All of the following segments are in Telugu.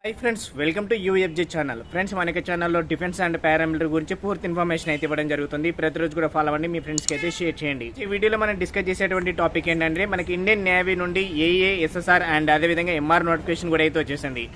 Hi friends, welcome to UFJ channel. Friends, మనకి ఛానల్లో డిఫెన్స్ అండ్ పారామిలిటరీ గురించి పూర్తి ఇన్ఫర్మేషన్ అయితే ఇవ్వడం జరుగుతుంది. ప్రతిరోజు కూడా ఫాలో అవ్వండి, మీ ఫ్రెండ్స్కి అయితే షేర్ చేయండి. ఈ వీడియోలో మనం డిస్కస్ చేసేటువంటి టాపిక్ ఏంటంటే మనకి ఇండియన్ నేవీ నుండి ఏఏ, ఎస్ఎస్ఆర్ అండ్ అదేవిధంగా ఎంఆర్ నోటిఫికేషన్ కూడా అయితే వచ్చేసింది.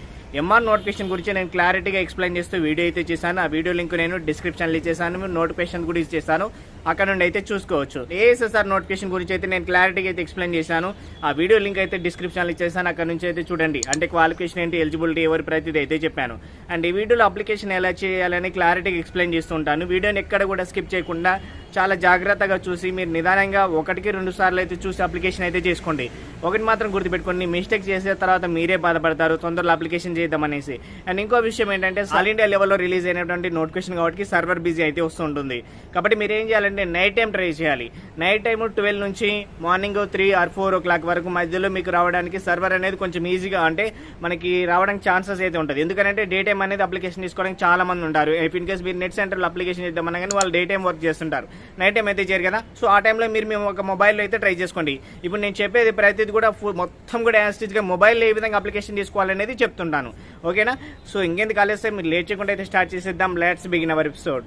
ఎంఆర్ నోటిఫికేషన్ గురించి నేను క్లారిటీగా ఎక్స్ప్లెయిన్ చేస్తూ వీడియో అయితే చేశాను. ఆ వీడియో లింక్ నేను డిస్క్రిప్షన్లో ఇచ్చేసాను, నోటిఫికేషన్ కూడా ఇచ్చేసాను, అక్కడ నుండి అయితే చూసుకోవచ్చు. ఏఎస్ఎస్ఆర్ నోటిఫికేషన్ గురించి అయితే నేను క్లారిటీగా అయితే ఎక్స్ప్లెయిన్ చేశాను. ఆ వీడియో లింక్ అయితే డిస్క్రిప్షన్లో ఇచ్చేసాను, అక్కడ నుంచి అయితే చూడండి. అంటే క్వాలిఫికేషన్ ఏంటి, ఎలిజిబిలిటీ ఎవరి ప్రతిదీ అయితే చెప్పాను. అండ్ ఈ వీడియోలో అప్లికేషన్ ఎలా చేయాలని క్లారిటీగా ఎక్స్ప్లెయిన్ చేస్తుంటాను. వీడియోని ఎక్కడ కూడా స్కిప్ చేయకుండా చాలా జాగ్రత్తగా చూసి మీరు నిదానంగా 1-2 సార్లు అయితే చూసి అప్లికేషన్ అయితే చేసుకోండి. ఒకటి మాత్రం గుర్తుపెట్టుకోండి, మిస్టేక్ చేసే తర్వాత మీరే బాధపడతారు తొందరలో అప్లికేషన్ చేద్దామనేసి. అండ్ ఇంకో విషయం ఏంటంటే ఆల్ ఇండియా లెవెల్లో రిలీజ్ అయినటువంటి నోటిఫికేషన్ కాబట్టి సర్వర్ బిజీ అయితే వస్తుంటుంది. కాబట్టి మీరు ఏం చేయాలంటే నైట్ టైం ట్రై చేయాలి. నైట్ టైం 12 నుంచి మార్నింగ్ 3 or 4 o'clock వరకు మధ్యలో మీకు రావడానికి సర్వర్ అనేది కొంచెం ఈజీగా అంటే మనకి రావడానికి ఛాన్సెస్ అయితే ఉంటుంది. ఎందుకంటే డే టైం అనేది అప్లికేషన్ తీసుకోవడానికి చాలా మంది ఉంటారు. ఇఫ్ ఇన్ కేస్ మీరు నెట్ సెంటర్లో అప్లికేషన్ చేద్దామన్నా కానీ వాళ్ళు డే టైం వర్క్ చేస్తుంటారు, నైట్ టైం అయితే చేయరు కదా. సో ఆ టైంలో మీరు మేము ఒక మొబైల్లో అయితే ట్రై చేసుకోండి. ఇప్పుడు నేను చెప్పేది ప్రతిదీ కూడా మొత్తం కూడా యాస్టిజ్గా మొబైల్లో ఏ విధంగా అప్లికేషన్ తీసుకోవాలనేది చెప్తుంటాను, ఓకేనా. సో ఇంకెందుకు ఆలస్యం, మీరు లేట్ చేయకుండా అయితే స్టార్ట్ చేసేద్దాం. Let's begin our episode.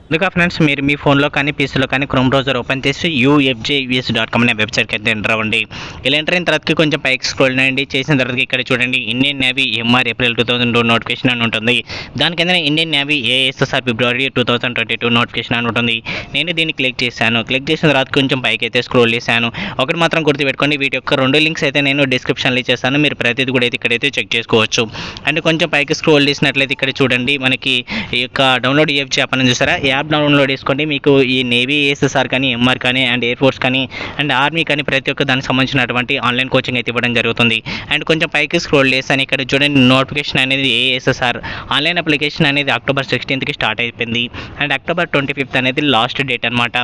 అందుకే ఫ్రెండ్స్, మీరు మీ ఫోన్లో కానీ పీసీలో కానీ క్రోమ్ బ్రౌజర్ ఓపెన్ చేసి ufjus.com అనే వెబ్సైట్కి అయితే ఎంటర్ అవ్వండి. ఇలా ఎంటర్ అయిన తర్వాతకి కొంచెం పైకి స్క్రోల్ చేయండి. చేసిన తర్వాత ఇక్కడ చూడండి Indian navy MR April 2002 notification అని ఉంటుంది. దాని కింద Indian navy ASSR February 2022 notification అని ఉంటుంది. నేను దీన్ని క్లిక్ చేశాను. క్లిక్ చేసిన తర్వాత కొంచెం పైకి అయితే స్క్రోల్ చేశాను. ఒకటి మాత్రం గుర్తుపెట్టుకోండి, వీటి యొక్క 2 లింక్స్ అయితే నేను డిస్క్రిప్షన్లో ఇచ్చేస్తాను. మీరు ప్రతిదీ కూడా అయితే ఇక్కడైతే చెక్ చేసుకోవచ్చు. అండ్ కొంచెం పైకి స్క్రోల్ చేసినట్లయితే ఇక్కడ చూడండి మనకి ఈ యొక్క డౌన్లోడ్ EFG యాప్ అని చూసారా, యాప్ డౌన్లోడ్ చేసుకోండి. మీకు ఈ నేవీ, ఏఎస్ఎస్ఆర్ కానీ, ఎంఆర్ కానీ, అండ్ ఎయిర్ ఫోర్స్ కానీ, అండ్ ఆర్మీ కానీ ప్రతి ఒక్క దానికి సంబంధించినటువంటి ఆన్లైన్ కోచింగ్ అయితే ఇవ్వడం జరుగుతుంది. అండ్ కొంచెం పైకి స్క్రోల్ చేస్తాను. ఇక్కడ చూడండి నోటిఫికేషన్ అనేది ఏఎస్ఎస్ఆర్ ఆన్లైన్ అప్లికేషన్ అనేది October 16th స్టార్ట్ అయిపోయింది. అండ్ October 25th అనేది లాస్ట్ డేట్ అనమాట.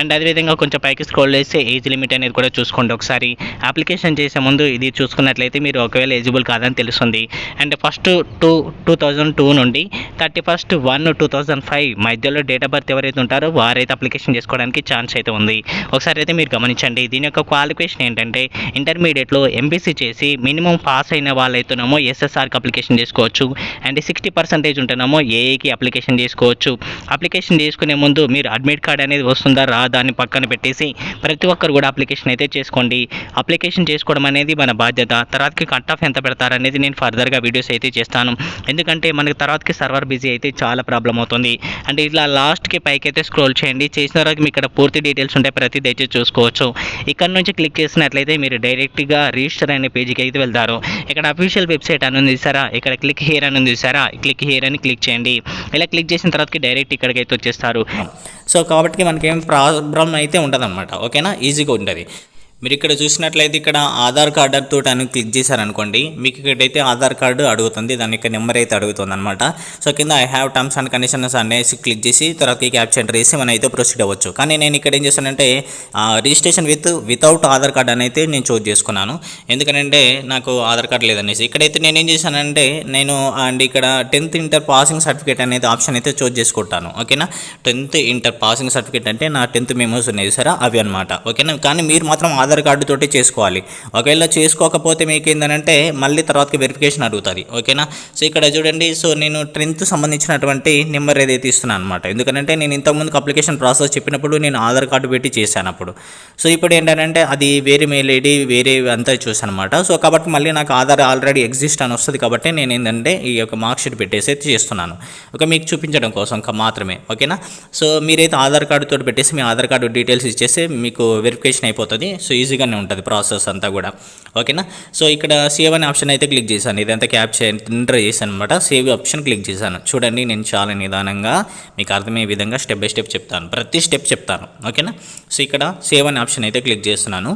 అండ్ అదేవిధంగా కొంచెం పైకి స్క్రోల్ చేస్తే ఏజ్ లిమిట్ అనేది కూడా చూసుకోండి ఒకసారి. అప్లికేషన్ చేసే ముందు ఇది చూసుకున్నట్లయితే మీరు ఒకవేళ ఎలిజిబుల్ కాదని తెలుస్తుంది. అండ్ ఫస్ట్ 2002 నుండి 31/1/2005 మధ్యలో డేట్ ఆఫ్ బర్త్ ఎవరైతే ఉంటారో వారైతే అప్లికేషన్ చేసుకోవడానికి ఛాన్స్ అయితే ఉంది. ఒకసారి అయితే మీరు గమనించండి. దీని యొక్క క్వాలిఫికేషన్ ఏంటంటే ఇంటర్మీడియట్లో ఎంపీసీ చేసి మినిమం పాస్ అయిన వాళ్ళైతేనేమో ఎస్ఎస్ఆర్కి అప్లికేషన్ చేసుకోవచ్చు. అండ్ 60% ఉంటేనేమో ఏఏకి అప్లికేషన్ చేసుకోవచ్చు. అప్లికేషన్ చేసుకునే ముందు మీరు అడ్మిట్ కార్డ్ అనేది వస్తుందా రాదా అని పక్కన పెట్టేసి ప్రతి ఒక్కరు కూడా అప్లికేషన్ అయితే చేసుకోండి. అప్లికేషన్ చేసుకోవడం అనేది మన బాధ్యత. తర్వాతకి కట్ ఆఫ్ ఎంత పెడతారనేది నేను ఫర్దర్గా వీడియోస్ అయితే చేస్తాను. ఎందుకంటే మనకి తర్వాతకి సర్వర్ బిజీ అయితే చాలా ప్రాబ్లం అవుతుంది. అంటే ఇట్లా లాస్ట్కి పైకి అయితే స్క్రోల్ చేయండి. చేసిన తర్వాత మీకు ఇక్కడ పూర్తి డీటెయిల్స్ ఉంటాయి, ప్రతిదీ అయితే చూసుకోవచ్చు. ఇక్కడ నుంచి క్లిక్ చేసినట్లయితే మీరు డైరెక్ట్గా రిజిస్టర్ అనే పేజీకి అయితే వెళ్తారు. ఇక్కడ అఫీషియల్ వెబ్సైట్ అని ఉంది చూసారా, ఇక్కడ క్లిక్ హియర్ అని ఉంది చూసారా, క్లిక్ హియర్ అని క్లిక్ చేయండి. ఇలా క్లిక్ చేసిన తర్వాతకి డైరెక్ట్ ఇక్కడికి అయితే వచ్చేస్తారు. సో కాబట్టి మనకేం ప్రాబ్లం అయితే ఉండదన్నమాట, ఓకేనా, ఈజీగా ఉంటుంది. మీరు ఇక్కడ చూసినట్లయితే ఇక్కడ ఆధార్ కార్డుతో అని క్లిక్ చేశారనుకోండి, మీకు ఇక్కడైతే ఆధార్ కార్డు అడుగుతుంది, దాని యొక్క నెంబర్ అయితే అడుగుతుంది అనమాట. సో కింద I have terms and conditions అనేసి క్లిక్ చేసి తర్వాత క్యాప్చర్ ఎంటర్ చేసి మనం అయితే ప్రొసీడ్ అవ్వచ్చు. కానీ నేను ఇక్కడ ఏం చేశానంటే రిజిస్ట్రేషన్ వితౌట్ ఆధార్ కార్డ్ అని అయితే నేను చూస్ చేసుకున్నాను. ఎందుకంటే నాకు ఆధార్ కార్డు లేదనేసి. ఇక్కడైతే నేను ఏం చేశానంటే అండ్ ఇక్కడ 10th ఇంటర్ పాసింగ్ సర్టిఫికేట్ అనేది ఆప్షన్ అయితే చూస్ చేసుకుంటాను, ఓకేనా. 10th ఇంటర్ పాసింగ్ సర్టిఫికేట్ అంటే నా 10th మెమోస్ ఉన్నాయి సరే అవి అనమాట, ఓకేనా. కానీ మీరు మాత్రం ఆధార్ కార్డుతోటి చేసుకోవాలి. ఒకవేళ చేసుకోకపోతే మీకు ఏంటంటే మళ్ళీ తర్వాతకి వెరిఫికేషన్ అడుగుతుంది, ఓకేనా. సో ఇక్కడ చూడండి, సో నేను 10th సంబంధించినటువంటి నెంబర్ ఏదైతే ఇస్తున్నాను అనమాట. ఎందుకంటే నేను ఇంతకుముందుకు అప్లికేషన్ ప్రాసెస్ చెప్పినప్పుడు నేను ఆధార్ కార్డు పెట్టి చేశాను అప్పుడు. సో ఇప్పుడు ఏంటంటే అది వేరే మెయిల్ ఐడి వేరే అంతా చూసాను అనమాట. సో కాబట్టి మళ్ళీ నాకు ఆధార్ ఆల్రెడీ ఎగ్జిస్ట్ అని వస్తుంది కాబట్టి నేను ఏంటంటే ఈ యొక్క మార్క్ షీట్ పెట్టేసి అయితే చేస్తున్నాను, ఓకే, మీకు చూపించడం కోసం మాత్రమే, ఓకేనా. సో మీరైతే ఆధార్ కార్డుతో పెట్టేసి మీ ఆధార్ కార్డు డీటెయిల్స్ ఇచ్చేసి మీకు వెరిఫికేషన్ అయిపోతుంది. సో ఈజీగానే ఉంటుంది ప్రాసెస్ అంతా కూడా, ఓకేనా. సో ఇక్కడ సేవ్ అనే ఆప్షన్ అయితే క్లిక్ చేశాను. ఇదంతా క్యాప్చర్ ఎంటర్ చేశాను అనమాట. సేవ్ ఆప్షన్ క్లిక్ చేశాను. చూడండి నేను చాలా నిదానంగా మీకు అర్థమయ్యే విధంగా స్టెప్ బై స్టెప్ చెప్తాను, ప్రతి స్టెప్ చెప్తాను, ఓకేనా. సో ఇక్కడ సేవ్ అనే ఆప్షన్ అయితే క్లిక్ చేస్తున్నాను.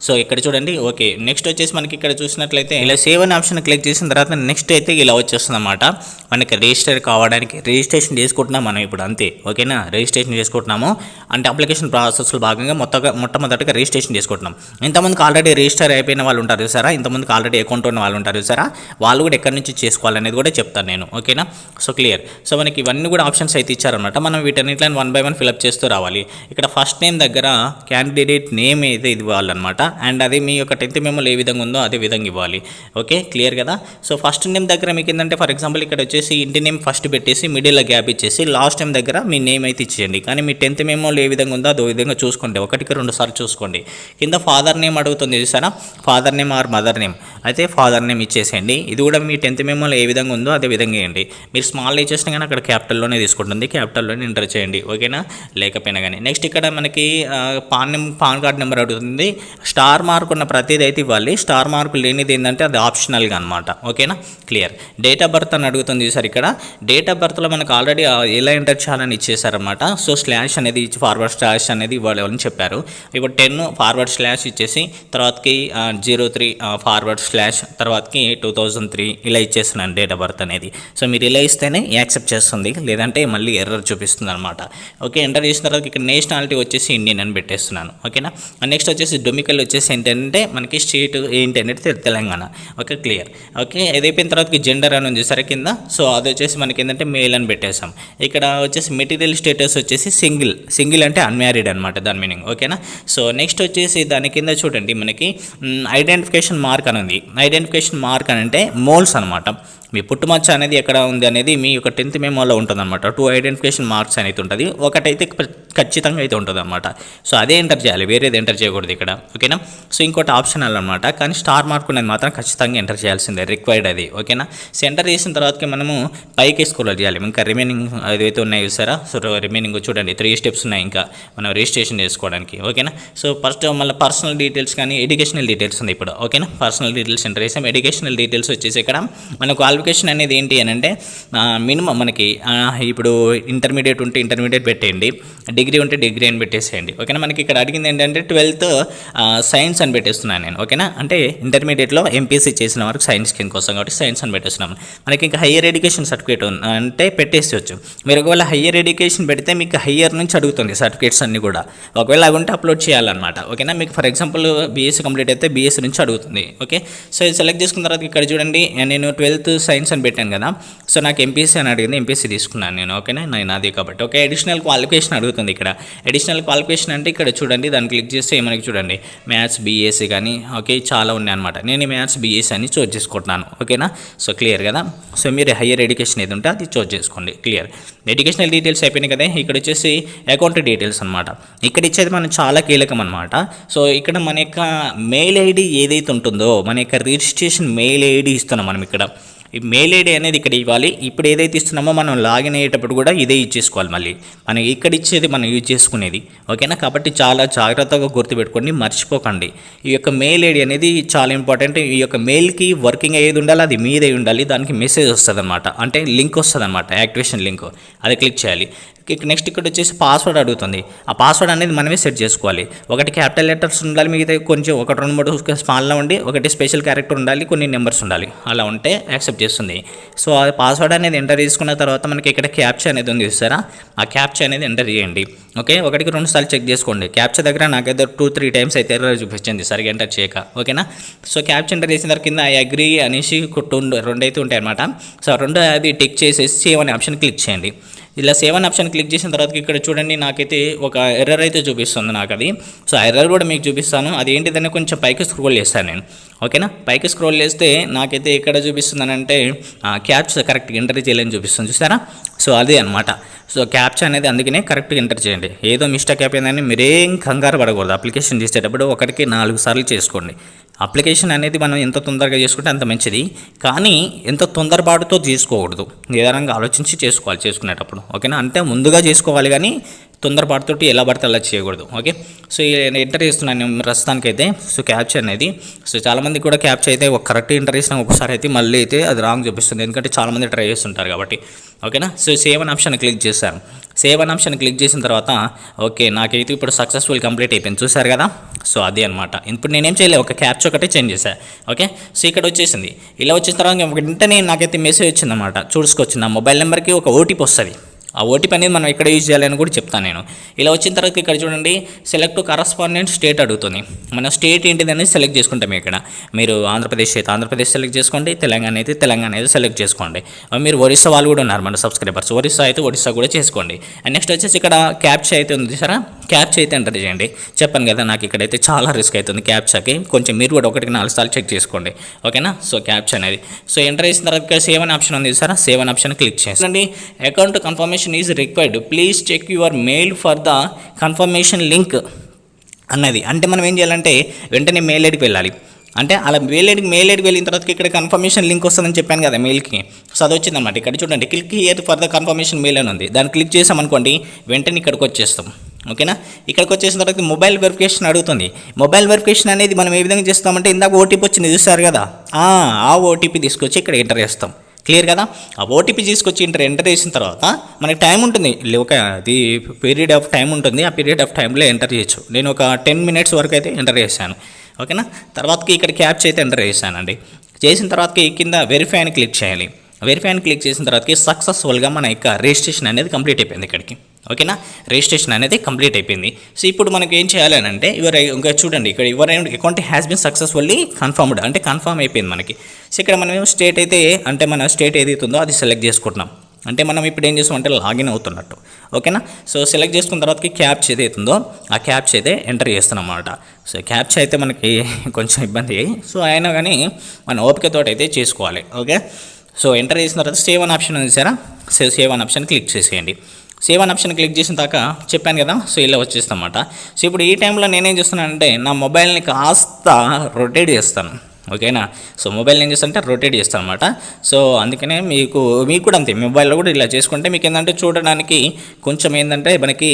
సో ఇక్కడ చూడండి, ఓకే. నెక్స్ట్ వచ్చేసి మనకి ఇక్కడ చూసినట్లయితే ఇలా సేవ్ అనే ఆప్షన్ క్లిక్ చేసిన తర్వాత నెక్స్ట్ అయితే ఇలా వచ్చేస్తుంది అన్నమాట. మనకి రిజిస్టర్ కావడానికి రిజిస్ట్రేషన్ చేసుకుంటున్నాం మనం ఇప్పుడు, అంతే, ఓకేనా. రిజిస్ట్రేషన్ చేసుకుంటున్నాము అంటే అప్లికేషన్ ప్రాసెస్లో భాగంగా మొట్టమొదటిగా రిజిస్ట్రేషన్ చేసుకుంటున్నాం. ఇంతమందికి ఆల్రెడీ రిజిస్టర్ అయిపోయిన వాళ్ళు ఉంటారు చూసారా, ఇంతమందికి ఆల్రెడీ అకౌంట్ ఉన్న వాళ్ళు ఉంటారు చూసారా, వాళ్ళు కూడా ఎక్కడి నుంచి చేసుకోవాలనేది కూడా చెప్తాను నేను, ఓకేనా. So clear. సో మనకి ఇవన్నీ కూడా ఆప్షన్స్ అయితే ఇచ్చారనమాట. మనం వీటన్నిటిని 1 by 1 ఫిల్అప్ చేస్తూ రావాలి. ఇక్కడ ఫస్ట్ నేమ్ దగ్గర క్యాండిడేట్ నేమ్ అయితే ఇది ఇవ్వాలన్నమాట. అండ్ అది మీ యొక్క 10th మెమోలో ఏ విధంగా ఉందో అదే విధంగా ఇవ్వాలి. ఓకే, క్లియర్ కదా. సో ఫస్ట్ నేమ్ దగ్గర మీకు ఏంటంటే ఫర్ ఎగ్జాంపుల్ ఇక్కడ వచ్చేసి ఇంటి నేమ్ ఫస్ట్ పెట్టేసి మిడిల్లో గ్యాప్ ఇచ్చేసి లాస్ట్ నేమ్ దగ్గర మీ నేమ్ అయితే ఇచ్చేయండి. కానీ మీ 10th మెమోలో ఏ విధంగా ఉందో అదో విధంగా చూసుకోండి, 1-2 సార్లు చూసుకోండి. కింద ఫాదర్ నేమ్ అడుగుతుంది చూసారా, father name or mother name, అయితే ఫాదర్ నేమ్ ఇచ్చేసేయండి. ఇది కూడా మీ 10th మెమోలో ఏ విధంగా ఉందో అదే విధంగా వేయండి. మీరు స్మాల్ ఇచ్చేసినా కానీ అక్కడ క్యాపిటల్లోనే తీసుకుంటుంది, క్యాపిటల్లోనే ఎంటర్ చేయండి. ఓకేనా, లేకపోయినా కానీ. నెక్స్ట్ ఇక్కడ మనకి పాన్ కార్డ్ నెంబర్ అడుగుతుంది. స్టార్ మార్క్ ఉన్న ప్రతిదీ అయితే ఇవ్వాలి, స్టార్ మార్క్ లేనిది ఏంటంటే అది ఆప్షనల్గా అనమాట. ఓకేనా, క్లియర్. డేట్ ఆఫ్ బర్త్ అని అడుగుతుంది సార్. ఇక్కడ డేట్ ఆఫ్ బర్త్లో మనకు ఆల్రెడీ ఎలా ఎంటర్ చేయాలని ఇచ్చేసారనమాట. సో స్లాష్ అనేది ఫార్వర్డ్ స్లాష్ అనేది ఇవ్వాలని చెప్పారు. ఇప్పుడు 10 ఫార్వర్డ్ స్లాష్ ఇచ్చేసి తర్వాతకి 03 ఫార్వర్డ్ స్లాష్ తర్వాతకి 2003 ఇలా ఇచ్చేస్తున్నాను డేట్ ఆఫ్ బర్త్ అనేది. సో మీరు ఇలా ఇస్తేనే యాక్సెప్ట్ చేస్తుంది, లేదంటే మళ్ళీ ఎర్రర్ చూపిస్తుంది అనమాట. ఓకే, ఎంటర్ చేసిన తర్వాత ఇక్కడ నేషనాలిటీ వచ్చేసి ఇండియన్ అని పెట్టేస్తున్నాను. ఓకేనా, నెక్స్ట్ వచ్చేసి డొమికల్ వచ్చేసి ఏంటంటే మనకి స్టేట్ ఏంటి అనేది తెలంగాణ. Okay, clear. ఓకే, ఇది అయిపోయిన తర్వాతకి జెండర్ అని ఉంది సరే కింద. సో అది వచ్చేసి మనకి ఏంటంటే మేల్ అని పెట్టేసాం. ఇక్కడ వచ్చేసి మెటీరియల్ స్టేటస్ వచ్చేసి సింగిల్ అంటే అన్మ్యారీడ్ అనమాట దాని మీనింగ్. ఓకేనా, సో నెక్స్ట్ వచ్చేసి దాని కింద చూడండి మనకి ఐడెంటిఫికేషన్ మార్క్ అని ఉంది. ఐడెంటిఫికేషన్ మార్క్ అని అంటే మోల్స్ అనమాట. మీ పుట్టుమచ్చ అనేది ఎక్కడ ఉంది అనేది మీ యొక్క 10th మెమోలో ఉంటుంది అనమాట. 2 ఐడెంటిఫికేషన్ మార్క్స్ అనేది ఉంటుంది, ఒకటైతే ఖచ్చితంగా అయితే ఉంటుంది అనమాట. సో అదే ఎంటర్ చేయాలి, వేరేది ఎంటర్ చేయకూడదు ఇక్కడ. ఓకేనా, సో ఇంకోటి ఆప్షనల్ అనమాట, కానీ స్టార్ మార్క్ అనేది మాత్రం ఖచ్చితంగా ఎంటర్ చేయాల్సిందే, రిక్వైర్డ్ అది. ఓకేనా, సో ఎంటర్ చేసిన తర్వాతకి మనము పైకి స్క్రోల్ చేయాలి. ఇంకా రిమైనింగ్ ఏదైతే ఉన్నాయో చూసారా, సో రిమైనింగ్ చూడండి 3 స్టెప్స్ ఉన్నాయి ఇంకా మనం రిజిస్ట్రేషన్ చేసుకోవడానికి. ఓకేనా, సో ఫస్ట్ మళ్ళీ పర్సనల్ డీటెయిల్స్ కానీ ఎడ్యుకేషనల్ డీటెయిల్స్ ఉంది ఇప్పుడు. ఓకేనా, పర్సనల్ డీటెయిల్స్ ఎంటర్ చేసాం. ఎడ్యుకేషనల్ డీటెయిల్స్ వచ్చేసి ఇక్కడ మన క్వాలిఫికేషన్ అనేది ఏంటి అని అంటే మినిమం మనకి ఇప్పుడు ఇంటర్మీడియట్ ఉంటే ఇంటర్మీడియట్ పెట్టేయండి, డిగ్రీ ఉంటే డిగ్రీ అని పెట్టేసేయండి. ఓకేనా, మనకి ఇక్కడ అడిగింది ఏంటంటే 12th సైన్స్ అని పెట్టేస్తున్నాను నేను. ఓకేనా, అంటే ఇంటర్మీడియట్లో ఎంపీసీ చేసిన వరకు సైన్స్ కిందకి వస్తాం కాబట్టి సైన్స్ అని పెట్టేస్తున్నాము. మనకి ఇంకా హయ్యర్ ఎడ్యుకేషన్ సర్టిఫికేట్ అంటే పెట్టేసేవచ్చు. మీరు ఒకవేళ హయ్యర్ ఎడ్యుకేషన్ పెడితే మీకు హయ్యర్ నుంచి అడుగుతుంది సర్టిఫికేట్స్ అన్నీ కూడా. ఒకవేళ అవి ఉంటే అప్లోడ్ చేయాలన్నమాట. ఓకేనా, మీకు ఫర్ ఎగ్జాంపుల్ బీఎస్సీ కంప్లీట్ అయితే బీఎస్సీ నుంచి అడుగుతుంది. ఓకే, సో ఇది సెలెక్ట్ చేసుకున్న తర్వాత ఇక్కడ చూడండి నేను 12th సైన్స్ అని పెట్టాను కదా. సో నాకు ఎంపీసీ అని అడిగింది, ఎంపీసీ తీసుకున్నాను నేను. ఓకేనా, నేను అది కాబట్టి. ఓకే, అడిషనల్ క్వాలిఫికేషన్ అడుగుతుంది ఇక్కడ. అడిషనల్ క్వాలిఫికేషన్ అంటే ఇక్కడ చూడండి దాన్ని క్లిక్ చేస్తే మనకి చూడండి మ్యాథ్స్ బీఎస్సీ కానీ ఓకే చాలా ఉన్నాయి అనమాట. నేను మ్యాథ్స్ బీఎస్సీ అని చూస్ చేసుకుంటున్నాను. ఓకేనా, సో క్లియర్ కదా. సో మీరు హయ్యర్ ఎడ్యుకేషన్ ఏది ఉంటే అది చూస్ చేసుకోండి. క్లియర్. ఎడ్యుకేషనల్ డీటెయిల్స్ అయిపోయినాయి కదా. ఇక్కడ వచ్చేసి అకౌంట్ డీటెయిల్స్ అనమాట. ఇక్కడ ఇచ్చేది మనం చాలా కీలకం అనమాట. సో ఇక్కడ మన యొక్క మెయిల్ ఐడి ఏదైతే ఉంటుందో మన యొక్క రిజిస్ట్రేషన్ మెయిల్ ఐడి ఇస్తున్నాం మనం ఇక్కడ. ఈ మెయిల్ ఐడి అనేది ఇక్కడ ఇవ్వాలి. ఇప్పుడు ఏదైతే ఇస్తున్నామో మనం లాగిన్ అయ్యేటప్పుడు కూడా ఇదే ఇచ్చేసుకోవాలి. మళ్ళీ మనం ఇక్కడ ఇచ్చేది మనం యూజ్ చేసుకునేది. ఓకేనా, కాబట్టి చాలా జాగ్రత్తగా గుర్తుపెట్టుకోండి, మర్చిపోకండి. ఈ యొక్క మెయిల్ ఐడి అనేది చాలా ఇంపార్టెంట్. ఈ యొక్క మెయిల్కి వర్కింగ్ అయ్యేది ఉండాలి, అది మీదే ఉండాలి. దానికి మెసేజ్ వస్తుంది అనమాట, అంటే లింక్ వస్తుంది అనమాట, యాక్టివేషన్ లింక్, అది క్లిక్ చేయాలి. నెక్స్ట్ ఇక్కడ వచ్చేసి పాస్వర్డ్ అడుగుతుంది. ఆ పాస్వర్డ్ అనేది మనమే సెట్ చేసుకోవాలి. ఒకటి క్యాపిటల్ లెటర్స్ ఉండాలి, మిగతా కొంచెం 1-2-3 స్మాల్లో ఉండి, ఒకటి స్పెషల్ క్యారెక్టర్ ఉండాలి, కొన్ని నెంబర్స్ ఉండాలి. అలా ఉంటే యాక్సెప్ట్ చేస్తుంది. సో ఆ పాస్వర్డ్ అనేది ఎంటర్ చేసుకున్న తర్వాత మనకి ఇక్కడ క్యాప్చా అనేది ఉంది చూస్తారా, ఆ క్యాప్చా అనేది ఎంటర్ చేయండి. ఓకే, 1-2 సార్లు చెక్ చేసుకోండి. క్యాప్చా దగ్గర నాకైతే 2-3 టైమ్స్ అయితే ఎర్రర్ చూపించింది సరిగా ఎంటర్ చేయక. ఓకేనా, సో క్యాప్చా ఎంటర్ చేసిన తర్వాత కింద ఐ అగ్రీ అనేసి 2 అయితే ఉంటాయి అనమాట. సో 2 అది టిక్ చేసేసి సేవ్ అనే ఆప్షన్ క్లిక్ చేయండి. ఇలా సేవ్ అనే ఆప్షన్ క్లిక్ చేసిన తర్వాత ఇక్కడ చూడండి నాకైతే ఒక ఎర్రర్ అయితే చూపిస్తుంది నాకు అది. సో ఆ ఎర్రర్ కూడా మీకు చూపిస్తాను, అది ఏంటిదని కొంచెం పైకి స్క్రోల్ చేస్తాను నేను. ఓకేనా, పైకి స్క్రోల్ చేస్తే నాకైతే ఎక్కడ చూపిస్తుందనంటే క్యాప్చా కరెక్ట్గా ఎంటర్ చేయాలని చూపిస్తుంది చూసారా. సో అదే అనమాట. సో క్యాప్చా అనేది అందుకనే కరెక్ట్గా ఎంటర్ చేయండి. ఏదో మిస్టేక్ అయిపోయిందని మీరేం కంగారు పడకూడదు. అప్లికేషన్ చేసేటప్పుడు 1-4 సార్లు చేసుకోండి. అప్లికేషన్ అనేది మనం ఎంత తొందరగా చేసుకుంటే అంత మంచిది, కానీ ఎంత తొందరపాటుతో చేసుకోకూడదు. నిదానంగా ఆలోచించి చేసుకోవాలి చేసుకునేటప్పుడు. ఓకేనా, అంటే ముందుగా చేసుకోవాలి కానీ తొందరపాటుతో ఎలా పడితే అలా చేయకూడదు. ఓకే, సో ఎంటర్ చేస్తున్నాను నేను ప్రస్తుతానికైతే. సో క్యాప్చా అనేది సో చాలామంది కూడా క్యాప్చా అయితే ఒక కరెక్ట్ ఎంటర్ చేసిన ఒకసారి అయితే మళ్ళీ అయితే అది రాంగ్ చూపిస్తుంది, ఎందుకంటే చాలామంది ట్రై చేస్తుంటారు కాబట్టి. ఓకేనా, సో సేవ్ అనే ఆప్షన్ క్లిక్ చేశాను. సేవ్ అనే ఆప్షన్ క్లిక్ చేసిన తర్వాత ఓకే నాకైతే ఇప్పుడు సక్సెస్ఫుల్ కంప్లీట్ అయిపోయింది చూసారు కదా. సో అదే అనమాట. ఇప్పుడు నేనేం చేయలేదు, ఒక క్యాప్చా ఒకటే చేంజ్ చేశాను. ఓకే, సో ఇక్కడ వచ్చేసింది. ఇలా వచ్చిన తర్వాత వెంటనే నాకైతే మెసేజ్ వచ్చిందన్నమాట. చూసుకోవచ్చు, నా మొబైల్ నెంబర్కి ఒక ఓటీపీ వస్తుంది. ఆ ఓటీపీ అనేది మనం ఎక్కడ యూజ్ చేయాలని కూడా చెప్తాను నేను. ఇలా వచ్చిన తర్వాత ఇక్కడ చూడండి సెలెక్ట్ కరస్పాండెంట్ స్టేట్ అడుగుతుంది. మన స్టేట్ ఏంటిది అనేది సెలెక్ట్ చేసుకుంటాం. ఇక్కడ మీరు ఆంధ్రప్రదేశ్ అయితే ఆంధ్రప్రదేశ్ సెలెక్ట్ చేసుకోండి, తెలంగాణ అయితే తెలంగాణ అయితే సెలెక్ట్ చేసుకోండి. మీరు ఒరిస్సా వాళ్ళు కూడా ఉన్నారు మన సబ్స్క్రైబర్స్, ఒరిస్సా అయితే ఒరిస్సా కూడా చేసుకోండి. అండ్ నెక్స్ట్ వచ్చేసి ఇక్కడ క్యాప్చా అయితే ఉంది సరే, క్యాప్చా అయితే ఎంటర్ చేయండి. చెప్పాను కదా నాకు ఇక్కడైతే చాలా రిస్క్ అవుతుంది క్యాప్చాకి, కొంచెం మీరు కూడా 1-4 సార్లు చెక్ చేసుకోండి ఓకేనా. సో క్యాప్చా అనేది సో ఎంటర్ చేసిన తర్వాత ఇక్కడ సేవ్ అనే ఆప్షన్ ఉంది సార్, సేవ్ అనే ఆప్షన్ క్లిక్ చేయండి. Account confirmation is required, please check your mail for the confirmation link అన్నది. అంటే మనం ఏం చేయాలంటే వెంటనే మెయిల్ ఐడికి వెళ్ళాలి. అంటే అలా మెయిల్ ఐడికి వెళ్ళిన తర్వాత ఇక్కడ కన్ఫర్మేషన్ లింక్ వస్తుందని చెప్పాను కదా మెయిల్కి. సో అది వచ్చిందన్నమాట. ఇక్కడ చూడండి click here for the confirmation mail అని ఉంది, దాన్ని క్లిక్ చేసామనుకోండి వెంటనే ఇక్కడికి వచ్చేస్తాం ఓకేనా. ఇక్కడికి వచ్చేసిన తర్వాత మొబైల్ వెరిఫికేషన్ అడుగుతుంది. మొబైల్ వెరిఫికేషన్ అనేది మనం ఏ విధంగా చేస్తామంటే ఇందాక ఓటీపీ వచ్చింది చూస్తారు కదా, ఆ ఓటీపీ తీసుకొచ్చి ఇక్కడ ఎంటర్ చేస్తాం. క్లియర్ కదా. ఆ ఓటీపీ తీసుకొచ్చి ఎంటర్ చేసిన తర్వాత మనకి టైం ఉంటుంది, ఒక అది పీరియడ్ ఆఫ్ టైం ఉంటుంది. ఆ పీరియడ్ ఆఫ్ టైంలో ఎంటర్ చేయొచ్చు. నేను ఒక 10 minutes వరకు అయితే ఎంటర్ చేశాను ఓకేనా. తర్వాతకి ఇక్కడ క్యాప్చా అయితే ఎంటర్ చేశానండి. చేసిన తర్వాతకి కింద వెరిఫై అని క్లిక్ చేయాలి. వెరిఫై అని క్లిక్ చేసిన తర్వాతకి సక్సెస్ఫుల్గా మన యొక్క రిజిస్ట్రేషన్ అనేది కంప్లీట్ అయిపోయింది ఇక్కడికి ఓకేనా. రిజిస్ట్రేషన్ అనేది కంప్లీట్ అయిపోయింది. సో ఇప్పుడు మనకి ఏం చేయాలి అని అంటే ఇంకా చూడండి ఇక్కడ your account has been successfully confirmed అంటే కన్ఫర్మ్ అయిపోయింది మనకి. సో ఇక్కడ మనం స్టేట్ అయితే అంటే మన స్టేట్ ఏదైతే ఉందో అది సెలెక్ట్ చేసుకుంటున్నాం. అంటే మనం ఇప్పుడు ఏం చేస్తామంటే లాగిన్ అవుతున్నట్టు ఓకేనా. సో సెలెక్ట్ చేసుకున్న తర్వాతకి క్యాప్చా ఏదైతే ఉందో ఆ క్యాప్చా అయితే ఎంటర్ చేస్తున్నాం అన్నమాట. సో క్యాప్చా అయితే మనకి కొంచెం ఇబ్బంది, సో అయినా కానీ మన ఓపికతో అయితే చేసుకోవాలి ఓకే. సో ఎంటర్ చేసిన తర్వాత సేవ్ అన్ ఆప్షన్ ఉంది sir, save an option click చేసేయండి. సేవ్ అన్ ఆప్షన్ క్లిక్ చేసిన దాకా చెప్పాను కదా, సో ఇలా వచ్చేస్తామన్నమాట. సో ఇప్పుడు ఈ టైంలో నేనేం చేస్తున్నానంటే నా మొబైల్ని కాస్త రొటేట్ చేస్తాను ఓకేనా. సో మొబైల్ ఏం చేస్తానంటే రొటేట్ చేస్తాను అనమాట. సో అందుకనే మీకు కూడా అంతే, మొబైల్లో కూడా ఇలా చేసుకుంటే మీకు ఏంటంటే చూడడానికి కొంచెం ఏంటంటే మనకి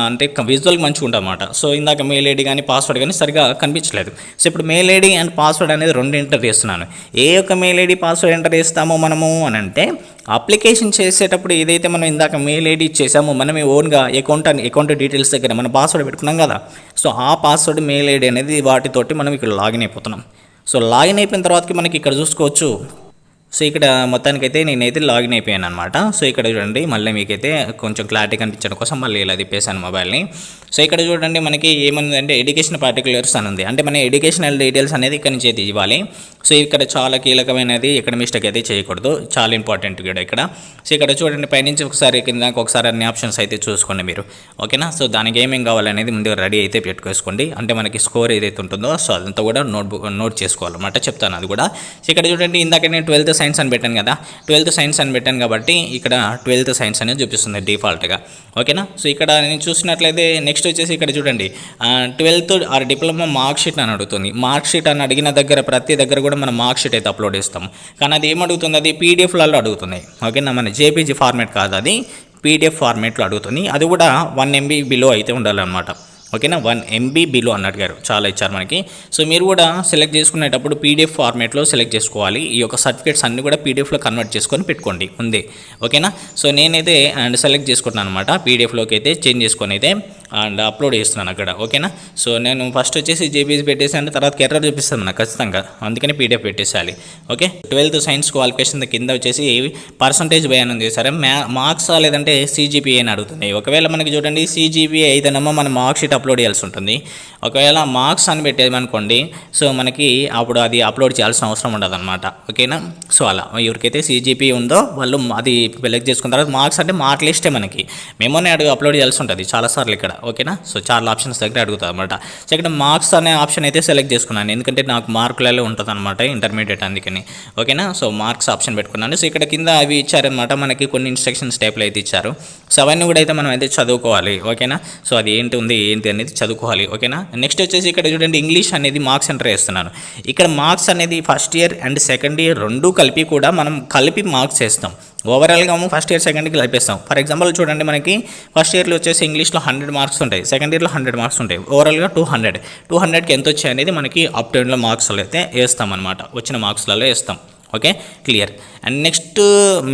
అంటే విజువల్గా మంచిగా ఉంటుంది అన్నమాట. సో ఇందాక మెయిల్ ఐడి కానీ పాస్వర్డ్ కానీ సరిగా కనిపించలేదు. సో ఇప్పుడు మెయిల్ ఐడి అండ్ పాస్వర్డ్ అనేది 2 ఎంటర్ చేస్తున్నాను. ఏ యొక్క మెయిల్ ఐడి పాస్వర్డ్ ఎంటర్ చేస్తామో మనము అని అంటే అప్లికేషన్ చేసేటప్పుడు ఏదైతే మనం ఇందాక మెయిల్ ఐడి ఇచ్చేసామో మనమే ఓన్గా అకౌంట్ డీటెయిల్స్ దగ్గర మన పాస్వర్డ్ పెట్టుకున్నాం కదా, సో ఆ పాస్వర్డ్ మెయిల్ ఐడి అనేది వాటితోటి మనం ఇక్కడ లాగిన్ అయిపోతున్నాం. సో లాగిన్ అయిపోయిన తర్వాతకి మనకి ఇక్కడ చూసుకోవచ్చు. సో ఇక్కడ మొత్తానికైతే నేనైతే లాగిన్ అయిపోయాను అనమాట. సో ఇక్కడ చూడండి మళ్ళీ మీకైతే కొంచెం క్లారిటీ కనిపించడం కోసం మళ్ళీ ఇలా తిప్పేశాను మొబైల్ని. సో ఇక్కడ చూడండి మనకి ఏమనుందంటే ఎడ్యుకేషన్ పార్టికులర్స్ అని ఉంది, అంటే మన ఎడ్యుకేషనల్ డీటెయిల్స్ అనేది ఇక్కడ నుంచి అయితే ఇవ్వాలి. సో ఇక్కడ చాలా కీలకమైనది, ఇక్కడ మిస్టేక్ అయితే చేయకూడదు, చాలా ఇంపార్టెంట్ కూడా ఇక్కడ. సో ఇక్కడ చూడండి పైనుంచి ఒకసారి కిందకి ఒకసారి అన్ని ఆప్షన్స్ అయితే చూసుకోండి మీరు ఓకేనా. సో దానికి ఏమేమి కావాలనేది ముందుగా రెడీ అయితే పెట్టుకోసుకోండి. అంటే మనకి స్కోర్ ఏదైతే ఉంటుందో సో అదంతా కూడా నోట్ చేసుకోవాలన్నమాట, చెప్తాను అది కూడా. సో ఇక్కడ చూడండి ఇందాక నేను 12th సైన్స్ అని పెట్టాను కదా, 12th సైన్స్ అని పెట్టాను కాబట్టి ఇక్కడ 12th సైన్స్ అనేది చూపిస్తుంది డిఫాల్ట్గా ఓకేనా. సో ఇక్కడ నేను చూసినట్లయితే నెక్స్ట్ వచ్చేసి ఇక్కడ చూడండి 12th or diploma mark sheet అని అడుగుతుంది. మార్క్ షీట్ అని అడిగిన దగ్గర ప్రతి దగ్గర కూడా మనం మార్క్ షీట్ అయితే అప్లోడ్ చేస్తాము. కానీ అది ఏమడుగుతుంది, అది పీడిఎఫ్లలో అడుగుతుంది ఓకేనా. మన జేపీజీ ఫార్మేట్ కాదు, అది పీడిఎఫ్ ఫార్మేట్లో అడుగుతుంది. అది కూడా 1 MB బిలో అయితే ఉండాలన్నమాట ఓకేనా. 1 MB బిలో అని అడిగారు, చాలా ఇచ్చారు మనకి. సో మీరు కూడా సెలెక్ట్ చేసుకునేటప్పుడు పీడిఎఫ్ ఫార్మేట్లో సెలెక్ట్ చేసుకోవాలి. ఈ యొక్క సర్టిఫికేట్స్ అన్నీ కూడా పీడిఎఫ్లో కన్వర్ట్ చేసుకొని పెట్టుకోండి ఉంది ఓకేనా. సో నేనైతే అండ్ సెలెక్ట్ చేసుకుంటున్నాను అనమాట, పీడిఎఫ్లోకి అయితే చేంజ్ చేసుకొని అయితే అండ్ అప్లోడ్ చేస్తున్నాను అక్కడ ఓకేనా. సో నేను ఫస్ట్ వచ్చేసి జేపీజీ పెట్టేసాను, తర్వాత ఎర్రర్ చూపిస్తాను నాకు ఖచ్చితంగా, అందుకని పీడిఎఫ్ పెట్టేసాలి ఓకే. 12th సైన్స్ క్వాలిఫికేషన్ కింద వచ్చేసి పర్సంటేజ్ బయాన్ ఉంది సరే, మార్క్స్ లేదంటే CGPA అని అడుగుతుంది. ఒకవేళ మనకి చూడండి CGPA అయితేనేమో మన మార్క్ షీట్ అప్లోడ్ చేయాల్సి ఉంటుంది. ఒకవేళ మార్క్స్ అని పెట్టేమనుకోండి సో మనకి అప్పుడు అది అప్లోడ్ చేయాల్సిన అవసరం ఉండదు అనమాట ఓకేనా. సో అలా ఎవరికైతే CGPA ఉందో వాళ్ళు అది సెలెక్ట్ చేసుకున్న తర్వాత మార్క్స్ అంటే మార్క్ లిస్టే మనకి మేమోనే అప్లోడ్ చేయాల్సి ఉంటుంది చాలాసార్లు ఇక్కడ ఓకేనా. సో చాలా ఆప్షన్స్ దగ్గర అడుగుతుంది అనమాట. సో ఇక్కడ మార్క్స్ అనే ఆప్షన్ అయితే సెలెక్ట్ చేసుకున్నాను, ఎందుకంటే నాకు మార్కులలో ఉంటుంది అనమాట ఇంటర్మీడియట్ అందుకని ఓకేనా. సో మార్క్స్ ఆప్షన్ పెట్టుకున్నాను. సో ఇక్కడ కింద అవి ఇచ్చారనమాట మనకి కొన్ని ఇన్స్ట్రక్షన్స్ టైప్లో అయితే ఇచ్చారు. సో అవన్నీ కూడా అయితే మనం అయితే చదువుకోవాలి ఓకేనా. సో అది ఏంటి అనేది చదువుకోవాలి ఓకేనా. నెక్స్ట్ వచ్చేసి ఇక్కడ చూడండి ఇంగ్లీష్ అనేది మార్క్స్ ఎంటర్ చేస్తున్నాను. ఇక్కడ మార్క్స్ అనేది first year and second year రెండు కలిపి కూడా మనం కలిపి మార్క్స్ వేస్తాం. ఓవరాల్గా ఫస్ట్ ఇయర్ సెకండ్ ఇయర్కి కలిపేస్తాం. ఫర్ ఎగ్జాంపుల్ చూడండి మనకి ఫస్ట్ ఇయర్లో వచ్చేసి ఇంగ్లీష్లో 100 మార్క్స్ ఉంటాయి, సెకండ్ ఇయర్లో 100 మార్క్స్ ఉంటాయి, ఓవరాల్గా 200కి ఎంత వచ్చాయి అనేది మనకి అప్ టు ఎండ్లో మార్క్స్లో అయితే వేస్తాం అనమాట, వచ్చిన మార్క్స్లలో వేస్తాం okay clear. And next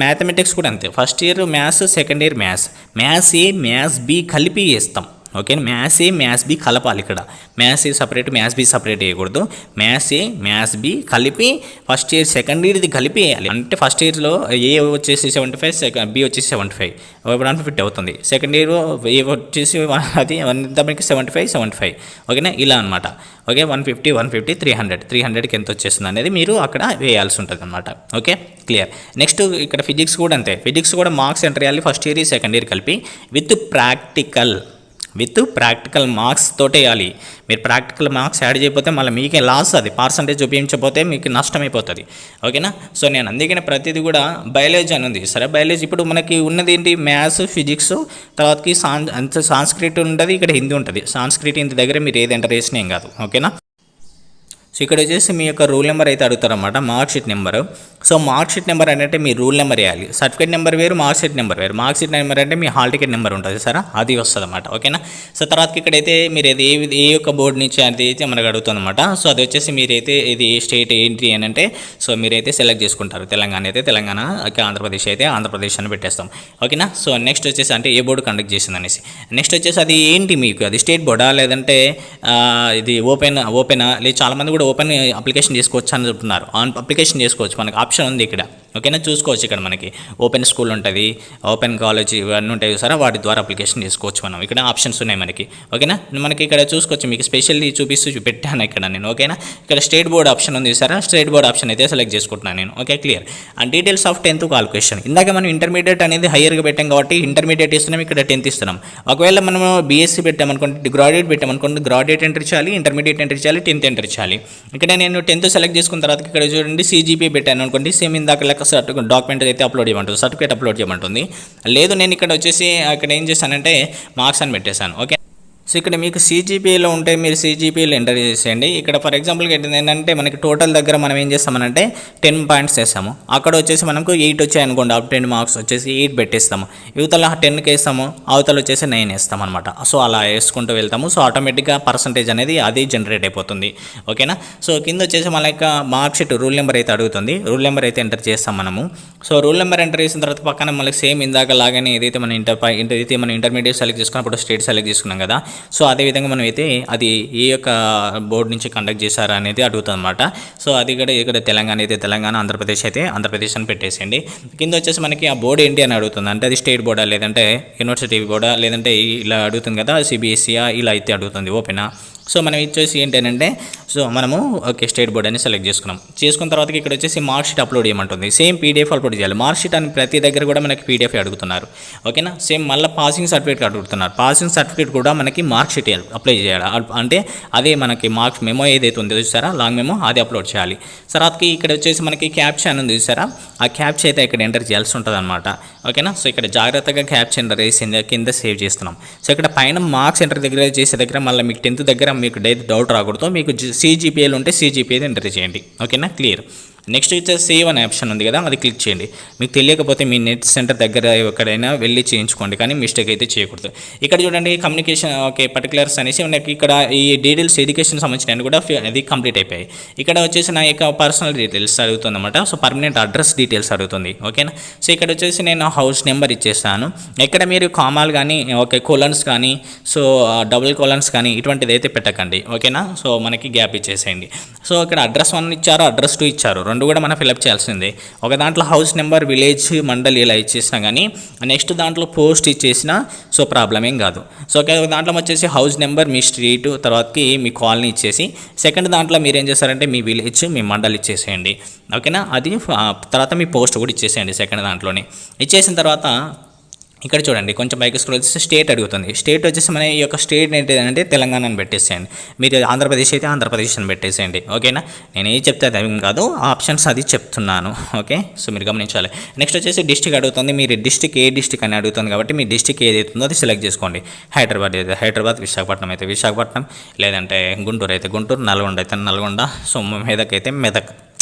mathematics కూడా అంతే, first year maths second year maths A maths B కలిపి వేస్తాం ఓకే, మ్యాథ్స్ ఏ మ్యాథ్స్ బి కలపాలి. ఇక్కడ maths A separate, maths be separate వేయకూడదు. మ్యాథ్స్ ఏ మ్యాథ్స్ బి కలిపి ఫస్ట్ ఇయర్ సెకండ్ ఇయర్ది కలిపి వేయాలి. అంటే ఫస్ట్ ఇయర్లో ఏ వచ్చేసి 75, బి వచ్చేసి 75, 150 అవుతుంది. సెకండ్ ఇయర్ ఏ వచ్చేసి అది 75. ఓకేనా, ఇలా అనమాట. ఓకే, 150, 300కి ఎంత వచ్చేస్తుంది అనేది మీరు అక్కడ వేయాల్సి ఉంటుంది అనమాట. Okay, clear. నెక్స్ట్ ఇక్కడ ఫిజిక్స్ కూడా అంతే. ఫిజిక్స్ కూడా మార్క్స్ ఎంటర్ చేయాలి ఫస్ట్ ఇయర్ సెకండ్ ఇయర్ కలిపి విత్ ప్రాక్టికల్ మార్క్స్ తోటే వేయాలి. మీరు ప్రాక్టికల్ మార్క్స్ యాడ్ చేయకపోతే మళ్ళీ మీకే లాస్, అది పర్సంటేజ్ చూపించకపోతే మీకు నష్టమైపోతుంది. ఓకేనా, సో నేను అందుకనే ప్రతిదీ కూడా బయాలజీ అని ఉంది. సరే, బయాలజీ ఇప్పుడు మనకి ఉన్నది ఏంటి, మ్యాథ్స్, ఫిజిక్స్, తర్వాతకి సాంస్క్రిట్ ఉంటుంది, ఇక్కడ హిందీ ఉంటుంది. సాంస్క్రిట్ హిందీ దగ్గర మీరు ఏది ఎంటర్ చేసినా ఏం కాదు. ఓకేనా, సో ఇక్కడ వచ్చేసి మీ యొక్క రూల్ నెంబర్ అయితే అడుగుతారన్నమాట, mark sheet number. So mark sheet number అంటే మీ రూల్ నెంబర్ వేయాలి. సర్టిఫికేట్ నెంబర్ వేరు, మార్క్ షీట్ నెంబర్ వేరు. మార్క్ షీట్ నెంబర్ అంటే మీ హాల్ టికెట్ నెంబర్ ఉంటుంది సార్, అది వస్తుంది అన్నమాట. ఓకేనా, సో తర్వాతకి ఇక్కడైతే మీరు ఏది ఏ యొక్క బోర్డు నుంచి అది అయితే మనకు అడుగుతుంది అనమాట. సో అది వచ్చేసి మీరైతే ఇది స్టేట్ ఏంటి అని అంటే సో మీరైతే సెలెక్ట్ చేసుకుంటారు. తెలంగాణ అయితే తెలంగాణ, ఆంధ్రప్రదేశ్ అయితే ఆంధ్రప్రదేశ్ అని పెట్టేస్తాం. ఓకేనా, సో నెక్స్ట్ వచ్చేసి అంటే ఏ బోర్డు కండక్ట్ చేసింది అనేసి. నెక్స్ట్ వచ్చేసి అది ఏంటి మీకు, అది స్టేట్ బోర్డా లేదంటే ఇది ఓపెనా లేదు, చాలామంది కూడా ఓపెన్ అప్లికేషన్ చేసుకోవచ్చు అని చెప్తున్నారు. అప్లికేషన్ చేసుకోవచ్చు, మనకి ఆప్షన్ ఉంది ఇక్కడ. ఓకేనా, చూసుకోవచ్చు. ఇక్కడ మనకి ఓపెన్ స్కూల్ ఉంటుంది, ఓపెన్ కాలేజ్ ఇవన్నీ ఉంటాయి సార్, వాటి ద్వారా అప్లికేషన్ చేసుకోవచ్చు మనం. ఇక్కడ ఆప్షన్స్ ఉన్నాయి మనకి. ఓకేనా, మనకి ఇక్కడ చూసుకోవచ్చు, మీకు స్పెషల్లీ చూపిస్తూ పెట్టాను ఇక్కడ నేను. ఓకేనా, ఇక్కడ స్టేట్ బోర్డ్ ఆప్షన్ ఉంది సార్, స్టేట్ బోర్డ్ ఆప్షన్ అయితే సెలెక్ట్ చేసుకుంటున్నాను నేను. Okay, clear. And details of 10th qualification. ఇందాక మనం ఇంటర్మీడియట్ అనేది హైయర్గా పెట్టాం కాబట్టి ఇంటర్మీడియట్ ఇస్తున్నాం, ఇక్కడ 10th ఇస్తున్నాం. ఒకవేళ మనం బీఎస్సీ పెట్టామనుకోండి, గ్రాడ్యుయేట్ పెట్టామనుకోండి, గ్రాడ్యుయేట్ ఎంటర్ చేయాలి, ఇంటర్మీడియట్ ఎంటర్ చేయాలి, 10th ఎంటర్ చేయాలి. ఇక్కడ నేను 10th సెలెక్ట్ చేసుకున్న తర్వాత ఇక్కడ చూడండి CGPA పెట్టాను అనుకోండి, సేమ్ ఇందాక లెక్క డాక్యుమెంట్ అయితే అప్లోడ్ చేయమంటుంది, సర్టిఫికేట్ అప్లోడ్ చేయమంటుంది. లేదు నేను ఇక్కడ వచ్చేసి అక్కడ ఏం చేశానంటే మార్క్స్ అని పెట్టేశాను. ఓకే, సో ఇక్కడ మీకు CGPAలో ఉంటే మీరు CGPAలో ఎంటర్ చేసేయండి. ఇక్కడ ఫర్ ఎగ్జాంపుల్గా ఏంటంటే మనకి టోటల్ దగ్గర మనం ఏం చేస్తామనంటే 10 పాయింట్స్ వేస్తాము, అక్కడ వచ్చేసి మనకు 8 వచ్చాయి అనుకోండి, అప్ 10 మార్క్స్ వచ్చేసి 8 పెట్టేస్తాము. యువతల 10కి వేస్తాము, అవతల వచ్చేసి 9 వేస్తాం అనమాట. సో అలా వేసుకుంటూ వెళ్తాము. సో ఆటోమేటిక్గా పర్సంటేజ్ అనేది అది జనరేట్ అయిపోతుంది. ఓకేనా, సో కింద వచ్చేసి మన యొక్క మార్క్ షీట్ రూల్ నెంబర్ అయితే అడుగుతుంది, రూల్ నెంబర్ అయితే ఎంటర్ చేస్తాం మనము. సో రూల్ నెంబర్ ఎంటర్ చేసిన తర్వాత పక్కన మనకి సేమ్ ఇందాక లాగానే ఏదైతే మనం ఇంటర్మీడియట్ సెలెక్ట్ చేసుకున్నప్పుడు స్టేట్ సెలెక్ట్ చేసుకున్నాం కదా, సో అదేవిధంగా మనం అయితే అది ఏ యొక్క బోర్డు నుంచి కండక్ట్ చేశారా అనేది అడుగుతుంది అనమాట. సో అది కూడా ఇక్కడ తెలంగాణ అయితే తెలంగాణ, ఆంధ్రప్రదేశ్ అయితే ఆంధ్రప్రదేశ్ అని పెట్టేసేయండి. కింద వచ్చేసి మనకి ఆ బోర్డు ఏంటి అని అడుగుతుంది, అంటే అది స్టేట్ బోర్డా లేదంటే యూనివర్సిటీ బోర్డా లేదంటే ఇలా అడుగుతుంది కదా, CBSE ఇలా అయితే అడుగుతుంది, ఓపెనా. సో మనం ఇచ్చేసి ఏంటంటే సో మనము ఓకే స్టేట్ బోర్డ్ అని సెలెక్ట్ చేసుకున్న తర్వాత ఇక్కడ వచ్చేసి మార్క్ షీట్ అప్లోడ్ చేయమంటుంది. సేమ్ PDF అప్లోడ్ చేయాలి. మార్క్ షీట్ అని ప్రతి దగ్గర కూడా మనకి PDF అడుగుతున్నారు. ఓకేనా, సేమ్ మళ్ళీ పాసింగ్ సర్టిఫికేట్ అడుగుతున్నారు. పాసింగ్ సర్టిఫికేట్ కూడా మనకి మార్క్ షీట్ అప్లై చేయాలి, అంటే అదే మనకి మార్క్స్ మెమో ఏదైతే ఉందో చూసారా, లాంగ్ మెమో, అది అప్లోడ్ చేయాలి. తర్వాతకి ఇక్కడ వచ్చేసి మనకి క్యాప్షన్ ఉంది చూసారా, ఆ క్యాప్చర్ అయితే ఇక్కడ ఎంటర్ చేయాల్సి ఉంటుంది అనమాట. ఓకేనా, సో ఇక్కడ జాగ్రత్తగా క్యాప్చర్ ఎంటర్ చేసింది కింద సేవ్ చేస్తున్నాం. సో ఇక్కడ పైన మార్క్స్ ఎంటర్ దగ్గర చేసే దగ్గర మళ్ళీ మీకు 10th దగ్గర మీకు డౌట్ రాకూడదు, మీకు CGPAలో ఉంటే CGPA ఎంటర్ చేయండి. ఓకేనా, క్లియర్. నెక్స్ట్ వచ్చేసి సేవ్ అనే ఆప్షన్ ఉంది కదా, అది క్లిక్ చేయండి. మీకు తెలియకపోతే మీ నెట్ సెంటర్ దగ్గర ఎక్కడైనా వెళ్ళి చేయించుకోండి, కానీ మిస్టేక్ అయితే చేయకూడదు. ఇక్కడ చూడండి కమ్యూనికేషన్ ఓకే పర్టికులర్స్ అనేసి మనకి ఇక్కడ ఈ డీటెయిల్స్ ఎడ్యుకేషన్ సంబంధించిన కూడా అది కంప్లీట్ అయిపోయాయి. ఇక్కడ వచ్చేసి నా యొక్క పర్సనల్ డీటెయిల్స్ అడుగుతుంది అనమాట. సో పర్మనెంట్ అడ్రస్ డీటెయిల్స్ అడుగుతుంది. ఓకేనా, సో ఇక్కడ వచ్చేసి నేను హౌస్ నెంబర్ ఇచ్చేస్తాను. ఇక్కడ మీరు కామాలు కానీ ఓకే కోలన్స్ కానీ సో డబుల్ కోలన్స్ కానీ ఇటువంటిది అయితే పెట్టకండి. ఓకేనా, సో మనకి గ్యాప్ ఇచ్చేసేయండి. సో ఇక్కడ అడ్రస్ 1 ఇచ్చారు, అడ్రస్ 2 ఇచ్చారు, రెండు కూడా మనం ఫిల్అప్ చేయాల్సిందే. ఒక దాంట్లో హౌస్ నెంబర్, విలేజ్, మండల్ ఇలా ఇచ్చేసినా కానీ నెక్స్ట్ దాంట్లో పోస్ట్ ఇచ్చేసినా సో ప్రాబ్లం ఏం కాదు. సో ఒక దాంట్లో వచ్చేసి హౌస్ నెంబర్, మీ స్ట్రీట్, తర్వాతకి మీ కాలనీ ఇచ్చేసి సెకండ్ దాంట్లో మీరు ఏం చేస్తారంటే మీ విలేజ్, మీ మండల్ ఇచ్చేసేయండి. ఓకేనా, అది తర్వాత మీ పోస్ట్ కూడా ఇచ్చేసేయండి సెకండ్ దాంట్లోనే. ఇచ్చేసిన తర్వాత ఇక్కడ చూడండి కొంచెం పైకి స్క్రోల్ చేస్తే స్టేట్ అడుగుతుంది. స్టేట్ వచ్చేసి మన ఈ యొక్క స్టేట్ ఏంటంటే తెలంగాణ అని పెట్టేసేయండి. మీరు ఆంధ్రప్రదేశ్ అయితే ఆంధ్రప్రదేశ్ అని పెట్టేసేయండి. ఓకేనా, నేను ఏం చెప్తే అది కాదు, ఆప్షన్స్ అది చెప్తున్నాను. ఓకే, సో మీరు గమనించాలి. నెక్స్ట్ వచ్చేసి డిస్టిక్ అడుగుతుంది. మీరు డిస్టిక్ ఏ డిస్టిక్ అని అడుగుతుంది కాబట్టి మీ డిస్టిక్ ఏదైతుందో అది సెలెక్ట్ చేసుకోండి. హైదరాబాద్ అయితే హైదరాబాద్, విశాఖపట్నం అయితే విశాఖపట్నం, లేదంటే గుంటూరు అయితే గుంటూరు, నల్గొండ అయితే నల్గొండ, సో మెదక్ అయితే మెదక్.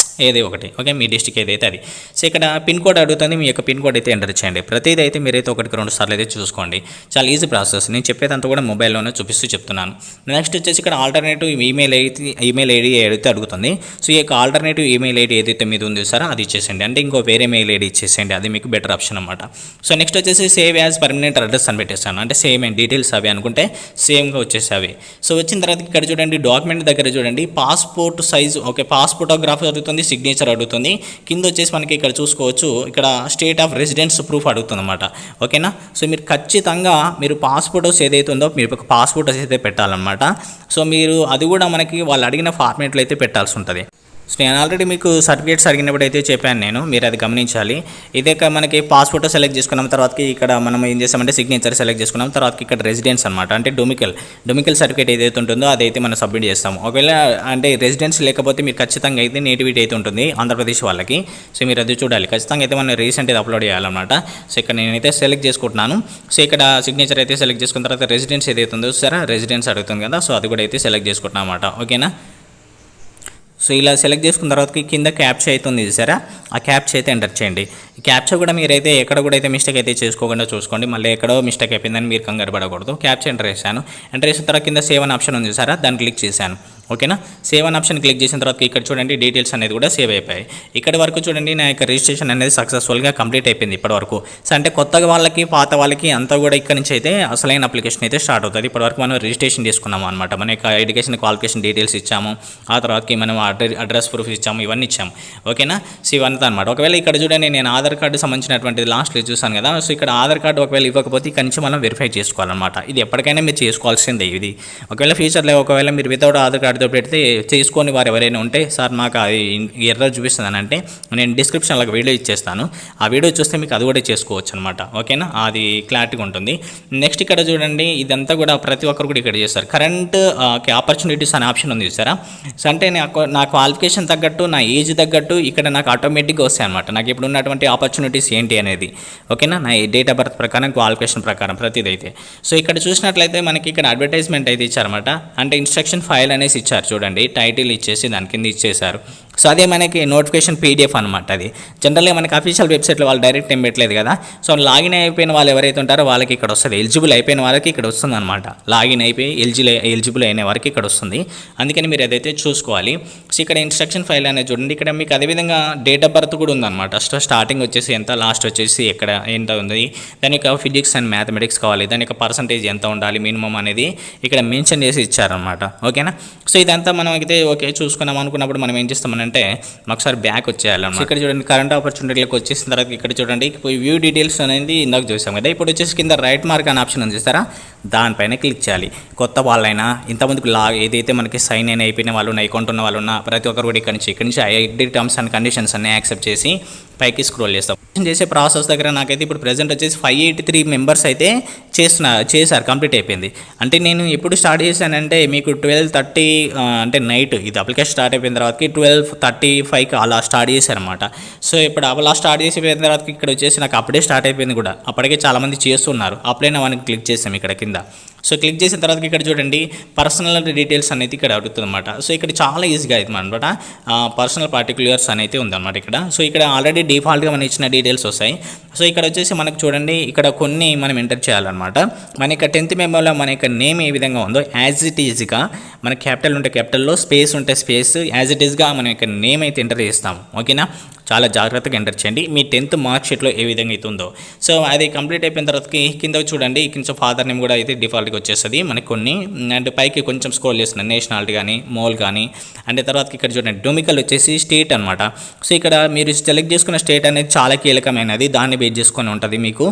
ఏది ఒకటి, ఓకే, మీ డిస్టిక్ ఏదైతే అది. సో ఇక్కడ పిన్ కోడ్ అడుగుతుంది, మీ యొక్క పిన్ కోడ్ అయితే ఎంటర్ చేయండి. ప్రతిదీ అయితే మీరైతే 1-2 సార్లు అయితే చూసుకోండి. చాలా ఈజీ ప్రాసెస్. నేను చెప్పేదంతా కూడా మొబైల్లోనే చూపిస్తూ చెప్తున్నాను. నెక్స్ట్ వచ్చేసి ఇక్కడ ఆల్టర్నేటివ్ ఈమెయిల్ ఐడి ఏదైతే అడుగుతుంది. సో ఈ యొక్క ఆల్టర్నేటివ్ ఈమెయిల్ ఐడి ఏదైతే మీద ఉంది సార్ అది ఇచ్చేసేయండి. అంటే ఇంకో వేరే మెయిల్ ఐడి ఇచ్చేసేయండి, అది మీకు బెటర్ ఆప్షన్ అనమాట. సో నెక్స్ట్ వచ్చేసి సేవ్ యాజ్ పర్మనెంట్ అడ్రస్ అని పెట్టేస్తాను. అంటే సేమ్ డీటెయిల్స్ అవి అనుకుంటే సేమ్గా వచ్చేసి అవి. సో వచ్చిన తర్వాత ఇక్కడ చూడండి డాక్యుమెంట్ దగ్గర చూడండి passport size, okay, pass photograph అడుగుతుంది, సిగ్నేచర్ అడుగుతుంది. కింద వచ్చేసి మనకి ఇక్కడ చూసుకోవచ్చు ఇక్కడ స్టేట్ ఆఫ్ రెసిడెన్స్ ప్రూఫ్ అడుగుతుంది అనమాట. ఓకేనా. సో మీరు ఖచ్చితంగా మీరు పాస్పోర్ట్స్ ఏదైతే ఉందో మీరు ఒక పాస్పోర్ట్స్ అయితే పెట్టాలన్నమాట. సో మీరు అది కూడా మనకి వాళ్ళు అడిగిన ఫార్మేట్లో అయితే పెట్టాల్సి ఉంటుంది. సో నేను ఆల్రెడీ మీకు సర్టిఫికేట్స్ అడిగినప్పుడు అయితే చెప్పాను నేను, మీరు అది గమనించాలి. ఇదే మనకి పాస్పోర్ట్ సెలెక్ట్ చేసుకున్నాం తర్వాతకి ఇక్కడ మనం ఏం చేస్తామంటే సిగ్నేచర్ సెలెక్ట్ చేసుకున్నాం తర్వాతకి ఇక్కడ రెసిడెన్స్ అనమాట. అంటే డొమికల్ సర్టిఫికేట్ ఏదైతే ఉంటుందో అదైతే మనం సబ్మిట్ చేస్తాము. ఒకవేళ అంటే రెసిడెన్స్ లేకపోతే మీరు ఖచ్చితంగా అయితే నేటివిటీ అయితే ఉంటుంది ఆంధ్రప్రదేశ్ వాళ్ళకి. సో మీరు అది చూడాలి ఖచ్చితంగా అయితే మనం రీసెంట్ అయితే అప్లోడ్ చేయాలన్నమాట. సో ఇక్కడ నేనైతే సెలెక్ట్ చేసుకుంటున్నాను. సో ఇక్కడ సిగ్నేచర్ అయితే సెలెక్ట్ చేసుకున్న తర్వాత రెసిడెన్స్ ఏదైతే ఉందో సరే రెసిడెన్స్ అడుగుతుంది కదా, సో అది కూడా అయితే సెలెక్ట్ చేసుకుంటున్నాం అనమాట. ఓకేనా. సో ఇలా సెలెక్ట్ చేసుకున్న తర్వాత కింద క్యాప్చా అయితే ఉంది సరే, ఆ క్యాప్చా అయితే ఎంటర్ చేయండి. ఈ క్యాప్చా కూడా మీరైతే ఎక్కడ కూడా అయితే మిస్టేక్ అయితే చేసుకోకుండా చూసుకోండి, మళ్ళీ ఎక్కడో మిస్టేక్ అయిపోయిందని మీరు కంగారు పడకూడదు. క్యాప్చా ఎంటర్ చేశాను. ఎంటర్ చేసిన తర్వాత కింద సేవ్ అనే ఆప్షన్ ఉంది సరే, దాన్ని క్లిక్ చేశాను. ఓకేనా. సేవ్ అనే ఆప్షన్ క్లిక్ చేసిన తర్వాత ఇక్కడ చూడండి డీటెయిల్స్ అనేది కూడా సేవ్ అయిపోయాయి. ఇక్కడ వరకు చూడండి నా యొక్క రిజిస్ట్రేషన్ అనేది సక్సెస్ఫుల్గా కంప్లీట్ అయిపోయింది ఇప్పటి వరకు. సో అంటే కొత్తగా వాళ్ళకి పాత వాళ్ళకి అంతా కూడా ఇక్కడ నుంచి అయితే అసలైన అప్లికేషన్ అయితే స్టార్ట్ అవుతుంది. ఇప్పటివరకు మనం రిజిస్ట్రేషన్ చేసుకున్నాము అనమాట. మన యొక్క ఎడ్యుకేషన్ క్వాలిఫికేషన్ డీటెయిల్స్ ఇచ్చాము, ఆ తర్వాతకి మనం అడ్రస్ ప్రూఫ్ ఇచ్చాము, ఇవన్నీ ఇచ్చాము. ఓకేనా. సో ఇవంతా అనమాట. ఒకవేళ ఇక్కడ చూడండి నేను ఆధార్ కార్డు సంబంధించినటువంటిది లాస్ట్లో చూసాను కదా. సో ఇక్కడ ఆధార్ కార్డు ఒకవేళ ఇవ్వకపోతే ఇక్కడ నుంచి మనం వెరిఫై చేసుకోవాలన్నమాట. ఇది ఎప్పటికైనా మీరు చేసుకోవాల్సిందే ఇది. ఒకవేళ ఫ్యూచర్లో ఒకవేళ మీరు వితౌట్ ఆధార్ కార్డుతో పెడితే చేసుకొని వారు ఎవరైనా ఉంటే సార్ మాకు అది ఎర్రర్ చూపిస్తుంది అని అంటే నేను డిస్క్రిప్షన్లో వీడియో ఇచ్చేస్తాను, ఆ వీడియో చూస్తే మీకు అది కూడా చేసుకోవచ్చు అనమాట. ఓకేనా. అది క్లారిటీగా ఉంటుంది. నెక్స్ట్ ఇక్కడ చూడండి ఇదంతా కూడా ప్రతి ఒక్కరు కూడా ఇక్కడ చేస్తారు. కరెంట్ ఆపర్చునిటీస్ అనే ఆప్షన్ ఉంది సార్. సో అంటే నా క్వాలిఫికేషన్ తగ్గట్టు నా ఏజ్ తగ్గట్టు ఇక్కడ నాకు ఆటోమేటిక్గా వస్తాయి అనమాట. నాకు ఇప్పుడు ఉన్నటువంటి ఆపర్చునిటీస్ ఏంటి అనేది. ఓకేనా. నా డేట్ ఆఫ్ బర్త్ ప్రకారం క్వాలిఫికేషన్ ప్రకారం ప్రతిదైతే. సో ఇక్కడ చూసినట్లయితే మనకి ఇక్కడ అడ్వర్టైజ్మెంట్ అయితే ఇచ్చారన్నమాట. అంటే ఇన్స్ట్రక్షన్ ఫైల్ అనేసి ఇచ్చారు చూడండి, టైటిల్ ఇచ్చేసి దాని కింద ఇచ్చేశారు. సో అదే మనకి నోటిఫికేషన్ పీడిఎఫ్ అనమాట. అది జనరల్గా మనకి అఫీషియల్ వెబ్సైట్లో వాళ్ళు డైరెక్ట్ ఏం పెట్టలేదు కదా. సో లాగిన్ అయిపోయిన వాళ్ళు ఎవరైతే ఉంటారో వాళ్ళకి ఇక్కడ వస్తుంది, ఎలిజిబుల్ అయిపోయిన వాళ్ళకి ఇక్కడ వస్తుంది అనమాట. లాగిన్ అయిపోయి ఎలిజిబుల్ అయిన వారికి ఇక్కడ వస్తుంది. అందుకని మీరు అదైతే చూసుకోవాలి. సో ఇక్కడ ఇన్స్ట్రక్షన్ ఫైల్ అనేది చూడండి, ఇక్కడ మీకు అదేవిధంగా డేట్ ఆఫ్ బర్త్ కూడా ఉందన్నమాట. స్టార్టింగ్ వచ్చేసి ఎంత, లాస్ట్ వచ్చేసి ఎక్కడ ఎంత ఉంది, దాని యొక్క ఫిజిక్స్ అండ్ మ్యాథమెటిక్స్ కావాలి, దాని యొక్క పర్సంటేజ్ ఎంత ఉండాలి మినిమం అనేది ఇక్కడ మెన్షన్ చేసి ఇచ్చారనమాట. ఓకేనా. సో ఇదంతా మనం అయితే ఓకే చూసుకున్నాం అనుకున్నప్పుడు మనం ఏం చేస్తామనంటే ఒకసారి బ్యాక్ వచ్చేయాలన్నమాట. ఇక్కడ చూడండి కరెంట్ ఆపర్చునిటీలకు వచ్చేసిన తర్వాత ఇక్కడ చూడండి వ్యూ డీటెయిల్స్ అనేది ఇందాక చూసాం కదా. ఇప్పుడు వచ్చేసి కింద రైట్ మార్క్ అనే ఆప్షన్ ఉంది చూస్తారా, దానిపైన క్లిక్ చేయాలి. కొత్త వాళ్ళైనా ఇంతమందికి ఏదైతే మనకి సైన్ అయిపోయిన వాళ్ళు ఉన్న అకౌంట్ ఉన్న వాళ్ళు ఉన్న ప్రతి ఒక్కరు కూడా ఇక్కడ నుంచి ఐఐటి టర్మ్స్ అండ్ కండిషన్స్ అన్ని యాక్సెప్ట్ చేసి పైకి స్క్రోల్ చేస్తాం. చేసే ప్రాసెస్ దగ్గర నాకైతే ఇప్పుడు ప్రెజెంట్ వచ్చేసి 583 మెంబర్స్ అయితే చేశారు, కంప్లీట్ అయిపోయింది. అంటే నేను ఎప్పుడు స్టార్ట్ చేశానంటే మీకు 12:30 అంటే నైట్ ఇది అప్లికేషన్ స్టార్ట్ అయిపోయిన తర్వాతకి 12:35కి అలా స్టార్ట్ చేశారనమాట. సో ఇప్పుడు అలా స్టార్ట్ చేసిన తర్వాతకి ఇక్కడ వచ్చేసి నాకు అప్పుడే స్టార్ట్ అయిపోయింది కూడా. అప్పటికే చాలామంది చేస్తున్నారు. అప్లై నౌకి క్లిక్ చేసాం ఇక్కడ కింద. సో క్లిక్ చేసిన తర్వాత ఇక్కడ చూడండి పర్సనల్ డీటెయిల్స్ అనేది ఇక్కడ అడుగుతుంది అనమాట. సో ఇక్కడ చాలా ఈజీగా అవుతుంది అనమాట. పర్సనల్ పార్టిక్యులర్స్ అనేది ఉందన్నమాట ఇక్కడ. సో ఇక్కడ ఆల్రెడీ డిఫాల్ట్గా మనం ఇచ్చిన డీటెయిల్స్ వస్తాయి. సో ఇక్కడ వచ్చేసి మనకు చూడండి ఇక్కడ కొన్ని మనం ఎంటర్ చేయాలన్నమాట. మన యొక్క 10th మెమోలో మన యొక్క నేమ్ ఏ విధంగా ఉందో యాజ్ ఇట్ ఈజ్గా మన క్యాపిటల్ ఉంటే క్యాపిటల్లో, స్పేస్ ఉంటే స్పేస్, యాజ్ ఇట్ ఈజ్గా మన యొక్క నేమ్ అయితే ఎంటర్ చేస్తాము. ఓకేనా. చాలా జాగ్రత్తగా ఎంటర్ చేయండి మీ 10th మార్క్ షీట్లో ఏ విధంగా అయితే ఉందో. సో అది కంప్లీట్ అయిపోయిన తర్వాతకి కింద చూడండి కొంచెం ఫాదర్ నేమ్ కూడా అయితే డిఫాల్ట్గా వచ్చేస్తుంది మనకి కొన్ని. అండ్ పైకి కొంచెం స్క్రోల్ చేస్తున్నాను నేషనాలిటీ కానీ మోల్ కానీ. అండ్ తర్వాతకి ఇక్కడ చూడండి డొమికల్ వచ్చేసి స్టేట్ అనమాట. సో ఇక్కడ మీరు సెలెక్ట్ చేసుకున్న స్టేట్ అనేది చాలా కీలకమైనది, దాన్ని బేస్ చేసుకొని ఉంటుంది మీకు.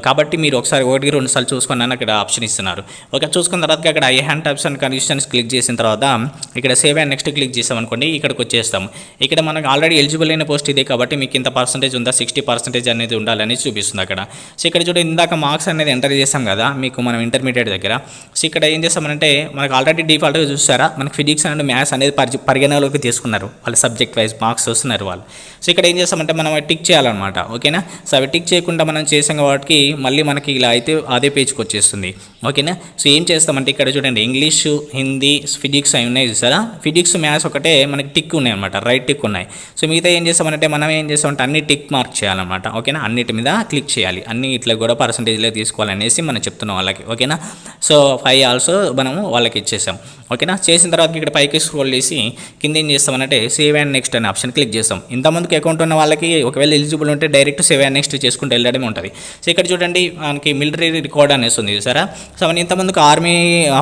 కాబట్టి మీరు ఒకసారి 1-2 సార్లు చూసుకున్నాను అక్కడ ఆప్షన్ ఇస్తున్నారు. ఓకే చూసుకున్న తర్వాత అక్కడ I hand types and conditions click చేసిన తర్వాత ఇక్కడ సేవ్ అండ్ నెక్స్ట్ క్లిక్ చేసామనుకోండి ఇక్కడికి వచ్చేస్తాం. ఇక్కడ మనకు ఆల్రెడీ ఎలిజిబుల్ అయిన పోస్ట్ ఇదే కాబట్టి మీకు ఇంత పర్సెంటేజ్ ఉందా 60% అనేది ఉండాలని చూపిస్తుంది అక్కడ. సో ఇక్కడ చూడండి ఇందాక మార్క్స్ అనేది ఎంటర్ చేసాం కదా మీకు మనం ఇంటర్మీడియట్ దగ్గర. సో ఇక్కడ ఏం చేస్తామంటే మనకు ఆల్రెడీ డిఫాల్ట్గా చూస్తారా మనకి ఫిజిక్స్ అండ్ మ్యాథ్స్ అనేది పరిగణలోకి తీసుకున్నారు, వాళ్ళ సబ్జెక్ట్ వైజ్ మార్క్స్ వస్తున్నారు వాళ్ళు. సో ఇక్కడ ఏం చేస్తామంటే మనం టిక్ చేయాలన్నమాట. ఓకేనా. సో అవి టిక్ చేయకుండా మనం చేసాం కాబట్టి మళ్ళీ మనకి ఇలా అయితే అదే పేజ్కి వచ్చేస్తుంది. ఓకేనా. సో ఏం చేస్తామంటే ఇక్కడ చూడండి ఇంగ్లీషు, హిందీ, ఫిజిక్స్ అవి ఉన్నాయి చూసారా. ఫిజిక్స్, మ్యాథ్స్ ఒకటే మనకి టిక్ ఉన్నాయి అనమాట, రైట్ టిక్ ఉన్నాయి. సో మిగతా ఏం చేస్తామంటే మనం ఏం చేస్తామంటే అన్ని టిక్ మార్క్ చేయాలన్నమాట. ఓకేనా, అన్నిటి మీద క్లిక్ చేయాలి, అన్ని ఇట్లా కూడా పర్సంటేజ్లో తీసుకోవాలనేసి మనం చెప్తున్నాం వాళ్ళకి. ఓకేనా, సో 5 ఆల్సో మనము వాళ్ళకి ఇచ్చేసాం. ఓకేనా, చేసిన తర్వాత ఇక్కడ పైకి స్క్రోల్ చేసి కింద ఏం చేస్తామంటే సేవ్ అండ్ నెక్స్ట్ అనే ఆప్షన్ క్లిక్ చేస్తాం. ఇంతమందికి అకౌంట్ ఉన్న వాళ్ళకి ఒకవేళ ఎలిజిబుల్ ఉంటే డైరెక్ట్ సేవ్ అండ్ నెక్స్ట్ చేసుకుంటూ వెళ్ళడమే ఉంటుంది. సో ఇక్కడ చూడండి మనకి మిలిటరీ రికార్డ్ అనేసి ఉంది చూసారా. సో మనం ఇంతమందికి ఆర్మీ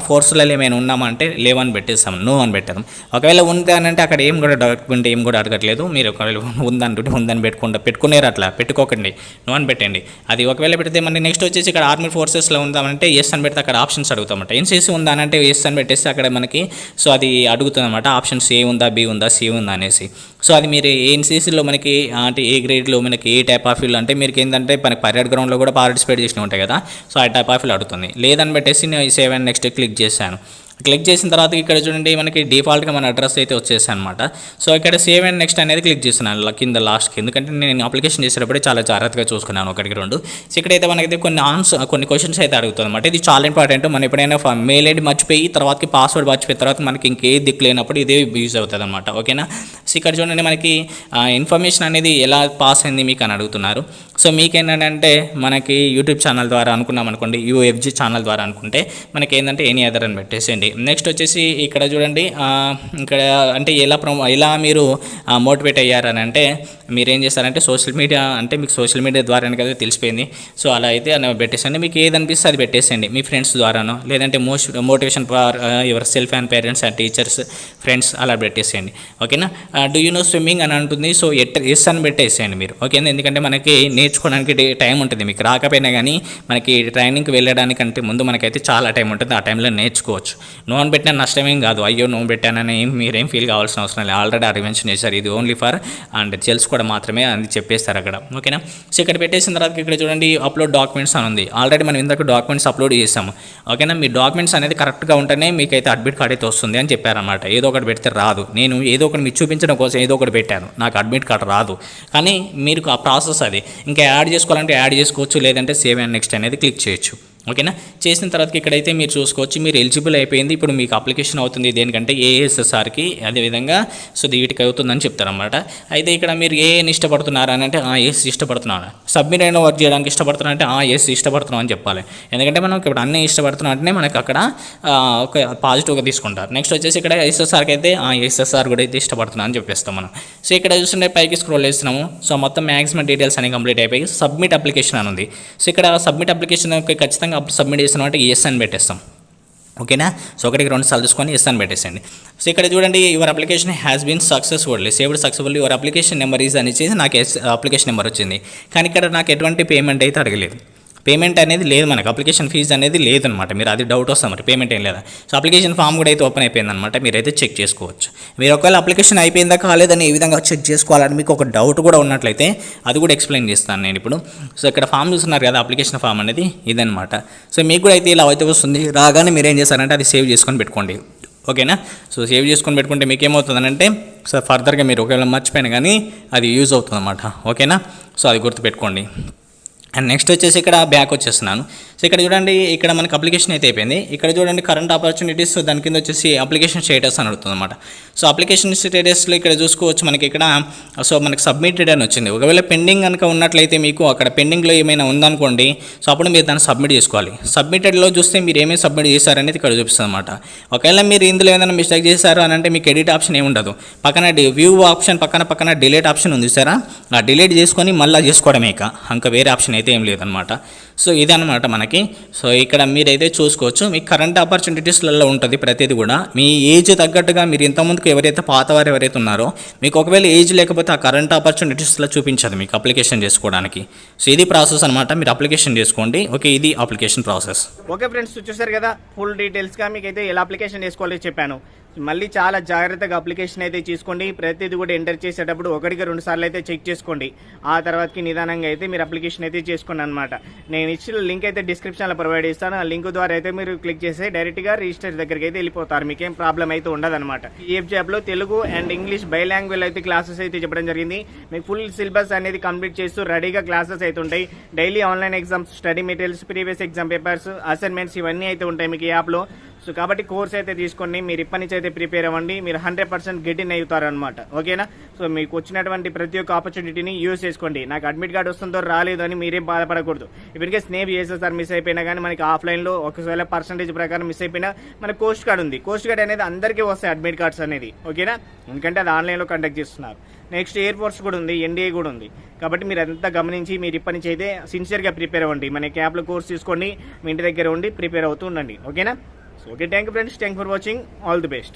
ఫోర్స్లలో ఏమైనా ఉన్నామంటే లేవని పెట్టేస్తాం, నో అని పెట్టాం. ఒకవేళ ఉంది అని అంటే అక్కడ ఏం కూడా డాక్యుమెంట్ ఏం కూడా అడగట్లేదు. మీరు ఒకవేళ ఉందంటుంటే ఉందని పెట్టుకునేరు, అట్లా పెట్టుకోకండి, నో అని పెట్టండి. అది ఒకవేళ పెడితే మనకి నెక్స్ట్ వచ్చేసి ఇక్కడ ఆర్మీ ఫోర్సెస్లో ఉందామంటే ఎస్ అని పెడితే అక్కడ ఆప్షన్స్ అడుగుతామంట. ఎన్సీసీ ఉందా అంటే ఎస్ అని పెట్టేస్తే అక్కడ మనకి సో అది అడుగుతుంది అనమాట, ఆప్షన్స్ ఏ ఉందా, బి ఉందా, సి ఉందా అనేసి. సో అది మీరు ఎన్సీసీలో మనకి అంటే ఏ గ్రేడ్లో మనకి ఏ టైప్ ఆఫ్ ఫీల్డ్ అంటే మీరు ఏంటంటే మనకి పరేడ్ గ్రౌండ్లో కూడా పార్టిసిపేట్ చేసి ఉంటాయి కదా. సో ఆ టైప్ ఆఫ్ ఫీల్డ్ అడుగుతుంది. లేదని పెట్టేసి నేను సేవ్ అండ్ నెక్స్ట్ క్లిక్ చేశాను. క్లిక్ చేసిన తర్వాత ఇక్కడ చూడండి మనకి డిఫాల్ట్గా మన అడ్రస్ అయితే వచ్చేసాయి అనమాట. సో ఇక్కడ సేవ్ అండ్ నెక్స్ట్ అనేది క్లిక్ చేస్తున్నాను కింద లాస్ట్కి, ఎందుకంటే నేను అప్లికేషన్ చేసేటప్పుడు చాలా జాగ్రత్తగా చూసుకున్నాను 1, 2. సో ఇక్కడైతే మనకైతే కొన్ని క్వశ్చన్స్ అయితే అడుగుతుంది అనమాట. ఇది చాలా ఇంపార్టెంట్. మనం ఎప్పుడైనా మెయిల్ ఐడి మర్చిపోయి తర్వాతకి పాస్వర్డ్ మర్చిపోయిన తర్వాత మనకి ఇంకే దిక్కు లేనప్పుడు ఇదే యూజ్ అవుతుంది అనమాట. ఓకేనా, సో ఇక్కడ చూడండి మనకి ఇన్ఫర్మేషన్ అనేది ఎలా పాస్ అయింది మీకు అని అడుగుతున్నారు. సో మీకేంటంటే మనకి యూట్యూబ్ ఛానల్ ద్వారా అనుకున్నాం అనుకోండి, యూఎఫ్జీ ఛానల్ ద్వారా అనుకుంటే మనకి ఏంటంటే ఎనీ అదర్ అని పెట్టేసేయండి. నెక్స్ట్ వచ్చేసి ఇక్కడ చూడండి ఇక్కడ అంటే ఎలా మీరు మోటివేట్ అయ్యారని అంటే మీరు ఏం చేస్తారంటే సోషల్ మీడియా అంటే మీకు సోషల్ మీడియా ద్వారానే కదా తెలిసిపోయింది. సో అలా అయితే పెట్టేసండి, మీకు ఏది అనిపిస్తే అది పెట్టేసేయండి. మీ ఫ్రెండ్స్ ద్వారానో లేదంటే motivation for your self and parents and teachers, friends అలా పెట్టేసేయండి. ఓకేనా, డూ యూ నో స్విమ్మింగ్ అని అంటుంది. సో ఎస్ అని పెట్టేసేయండి మీరు. ఓకేనా, ఎందుకంటే మనకి నేర్చుకోవడానికి టైం ఉంటుంది. మీకు రాకపోయినా కానీ మనకి ట్రైనింగ్కి వెళ్ళడానికంటే ముందు మనకైతే చాలా టైం ఉంటుంది. ఆ టైంలో నేర్చుకోవచ్చు. నో అని పెట్టినా నష్టమేం కాదు. అయ్యో నో పెట్టానని మీరేం ఫీల్ కావాల్సిన అవసరం లేదు. ఆల్రెడీ ఆ రివెన్షన్ చేశారు. ఇది ఓన్లీ ఫర్ అండ్ తెలుసుకోవడం మాత్రమే అని చెప్పేస్తారు అక్కడ. ఓకేనా, సో ఇక్కడ పెట్టేసిన తర్వాత ఇక్కడ చూడండి అప్లోడ్ డాక్యుమెంట్స్ అని ఉంది. ఆల్రెడీ మనం ఇందాక డాక్యుమెంట్స్ అప్లోడ్ చేసాము. ఓకేనా, మీ డాక్యుమెంట్స్ అనేది కరెక్ట్గా ఉంటేనే మీకైతే అడ్మిట్ కార్డ్ అయితే వస్తుంది అని చెప్పారనమాట. ఏదో ఒకటి పెడితే రాదు. నేను ఏదో ఒకటి మీకు చూపించడం కోసం ఏదో ఒకటి పెట్టాను, నాకు అడ్మిట్ కార్డ్ రాదు. కానీ మీరు ఆ ప్రాసెస్ అది ఇంకా యాడ్ చేసుకోవాలంటే యాడ్ చేసుకోవచ్చు, లేదంటే సేవ్ అండ్ నెక్స్ట్ అనేది క్లిక్ చేయొచ్చు. ఓకేనా, చేసిన తర్వాత ఇక్కడైతే మీరు చూసుకోవచ్చు మీరు ఎలిజిబుల్ అయిపోయింది. ఇప్పుడు మీకు అప్లికేషన్ అవుతుంది దేనికంటే ఏఎస్ఎస్ఆర్కి, అదేవిధంగా సో వీటికి అవుతుందని చెప్తారనమాట. అయితే ఇక్కడ మీరు ఏని ఇష్టపడుతున్నారు అని అంటే ఎస్ ఇష్టపడుతున్నాను, సబ్మిట్ అయిన వర్క్ చేయడానికి ఇష్టపడుతున్నా అంటే ఎస్ ఇష్టపడుతున్నాం అని చెప్పాలి. ఎందుకంటే మనం ఇప్పుడు అన్నీ ఇష్టపడుతున్నాం అంటే మనకి అక్కడ ఒక పాజిటివ్గా తీసుకుంటారు. నెక్స్ట్ వచ్చేసి ఇక్కడ ఎస్ఎస్ఆర్కి అయితే ఎస్ఎస్ఆర్ కూడా అయితే ఇష్టపడుతున్నాం అని చెప్పేస్తాం మనం. సో ఇక్కడ చూస్తుంటే పైకి స్క్రోల్ చేస్తున్నాము. సో మొత్తం మ్యాక్సిమం డీటెయిల్స్ అనేవి కంప్లీట్ అయిపోయి సబ్మిట్ అప్లికేషన్ అని ఉంది. సో ఇక్కడ సబ్మిట్ అప్లికేషన్ ఖచ్చితంగా సబ్మిట్ చేస్తున్నాం అంటే ఎస్ అని పెట్టేస్తాం. ఓకేనా, సో 1, 2 సార్లు చూసుకొని ఎస్ అని పెట్టేసండి. సో ఇక్కడ చూడండి your application has been successfully saved successfully your application number is అని చేసి నాకు అప్లికేషన్ నెంబర్ వచ్చింది. కానీ ఇక్కడ నాకు ఎటువంటి పేమెంట్ అయితే అడగలేదు. పేమెంట్ అనేది లేదు, మనకు అప్లికేషన్ ఫీజు అనేది లేదనమాట. మీరు అది డౌట్ వస్తాం మరి పేమెంట్ ఏం లేదా. సో అప్లికేషన్ ఫామ్ కూడా అయితే ఓపెన్ అయిపోయిందనమాట. మీరైతే చెక్ చేసుకోవచ్చు. మీరు ఒకవేళ అప్లికేషన్ అయిపోయిందా కాలేదని ఏ విధంగా చెక్ చేసుకోవాలని మీకు ఒక డౌట్ కూడా ఉన్నట్లయితే అది కూడా ఎక్స్ప్లెయిన్ చేస్తాను నేను ఇప్పుడు. సో ఇక్కడ ఫామ్ చూస్తున్నారు కదా, అప్లికేషన్ ఫామ్ అనేది ఇదనమాట. సో మీకు కూడా అయితే ఇలా అయితే వస్తుంది. రాగానే మీరు ఏం చేస్తారంటే అది సేవ్ చేసుకొని పెట్టుకోండి. ఓకేనా, సో సేవ్ చేసుకొని పెట్టుకుంటే మీకు ఏమవుతుందనంటే సో ఫర్దర్గా మీరు ఒకవేళ మర్చిపోయినా కానీ అది యూజ్ అవుతుంది అన్నమాట. ఓకేనా, సో అది గుర్తుపెట్టుకోండి. అండ్ నెక్స్ట్ వచ్చేసి ఇక్కడ బ్యాక్ వచ్చేస్తున్నాను. సో ఇక్కడ చూడండి ఇక్కడ మనకి అప్లికేషన్ అయితే అయిపోయింది. ఇక్కడ చూడండి కరెంట్ ఆపర్చునిటీస్, దాని కింద వచ్చేసి అప్లికేషన్ స్టేటస్ అని అడుగుతుంది అనమాట. సో అప్లికేషన్ స్టేటస్లో ఇక్కడ చూసుకోవచ్చు మనకి ఇక్కడ సో మనకి సబ్మిటెడ్ అని వచ్చింది. ఒకవేళ పెండింగ్ కనుక ఉన్నట్లయితే మీకు అక్కడ పెండింగ్లో ఏమైనా ఉందనుకోండి, సో అప్పుడు మీరు దాన్ని సబ్మిట్ చేసుకోవాలి. సబ్మిటెడ్లో చూస్తే మీరు ఏమేమి సబ్మిట్ చేశారనేది ఇక్కడ చూపిస్తుంది అనమాట. ఒకవేళ మీరు ఇందులో ఏదైనా మిస్టేక్ చేశారు అని అంటే మీకు ఎడిట్ ఆప్షన్ ఏమి ఉండదు. పక్కన వ్యూ ఆప్షన్ పక్కన డిలీట్ ఆప్షన్ ఉంది సారా, ఆ డిలీట్ చేసుకొని మళ్ళీ చేసుకోవడమే. ఇంకా వేరే ఆప్షన్ అయితే ఏం లేదనమాట. సో ఇదనమాట మనకి. సో ఇక్కడ మీరైతే చూసుకోవచ్చు మీకు కరెంట్ ఆపర్చునిటీస్లలో ఉంటుంది ప్రతిదీ కూడా. మీ ఏజ్ తగ్గట్టుగా మీరు ఇంతకుముందుకు ఎవరైతే పాతవారు ఎవరైతే ఉన్నారో మీకు ఒకవేళ ఏజ్ లేకపోతే ఆ కరెంట్ ఆపర్చునిటీస్లో చూపించదు మీకు అప్లికేషన్ చేసుకోవడానికి. సో ఇది ప్రాసెస్ అనమాట. మీరు అప్లికేషన్ చేసుకోండి. ఓకే, ఇది అప్లికేషన్ ప్రాసెస్. ఓకే ఫ్రెండ్స్, చూసారు కదా ఫుల్ డీటెయిల్స్గా మీకైతే ఎలా అప్లికేషన్ చేసుకోవాలో చెప్పాను. మళ్ళీ చాలా జాగ్రత్తగా అప్లికేషన్ అయితే తీసుకోండి. ప్రతిదీ కూడా ఎంటర్ చేసేటప్పుడు 1-2 సార్లు అయితే చెక్ చేసుకోండి. ఆ తర్వాతకి నిదానంగా అయితే మీరు అప్లికేషన్ అయితే చేసుకోండి అనమాట. నేను ఇచ్చిన లింక్ అయితే డిస్క్రిప్షన్లో ప్రొవైడ్ చేస్తాను. ఆ లింక్ ద్వారా అయితే మీరు క్లిక్ చేసి డైరెక్ట్గా రిజిస్టర్ దగ్గరికి అయితే వెళ్ళిపోతారు. మీకేం ప్రాబ్లం అయితే ఉండదన్నమాట. ఈఎఫ్జే యాప్లో తెలుగు అండ్ ఇంగ్లీష్ బైలాంగ్వేజ్ అయితే క్లాసెస్ అయితే చెప్పడం జరిగింది. మీకు ఫుల్ సిలబస్ అనేది కంప్లీట్ చేస్తూ రెడీగా క్లాసెస్ అయితే ఉంటాయి. Daily online exams, study materials, previous exam papers, assignments ఇవన్నీ అయితే ఉంటాయి మీకు ఈ యాప్లో. సో కాబట్టి కోర్స్ అయితే తీసుకోండి. మీరు ఇప్పటి నుంచి అయితే ప్రిపేర్ అవ్వండి. మీరు 100% గెట్ ఇన్ అవుతారు అనమాట. ఓకేనా? సో మీకు వచ్చినటువంటి ప్రతి ఒక్క ఆపర్చునిటీని యూజ్ చేసుకోండి. నాకు అడ్మిట్ కార్డు వస్తుందో రాలేదు అని మీరేం బాధపడకూడదు. ఇప్పటికే స్నేప్ ESSR మిస్ అయిపోయినా కానీ మనకి ఆఫ్లైన్లో ఒకవేళ పర్సంటేజ్ ప్రకారం మిస్ అయిపోయినా మనకి కోస్ట్ కార్డ్ ఉంది. కోస్ట్ కార్డ్ అనేది అందరికీ వస్తాయి అడ్మిట్ కార్డ్స్ అనేది. ఓకేనా? ఎందుకంటే అది ఆన్లైన్లో కండక్ట్ చేస్తున్నారు. నెక్స్ట్ ఎయిర్ ఫోర్స్ కూడా ఉంది, NDA కూడా ఉంది. కాబట్టి మీరు అంతా గమనించి మీరు ఇప్పటి నుంచి అయితే సిన్సియర్గా ప్రిపేర్ అవ్వండి. మన యాప్లో కోర్స్ తీసుకోండి, మీ ఇంటి దగ్గర ఉండి ప్రిపేర్ అవుతూ ఉండండి. ఓకేనా? So okay, thank you friends, thank you for watching, all the best.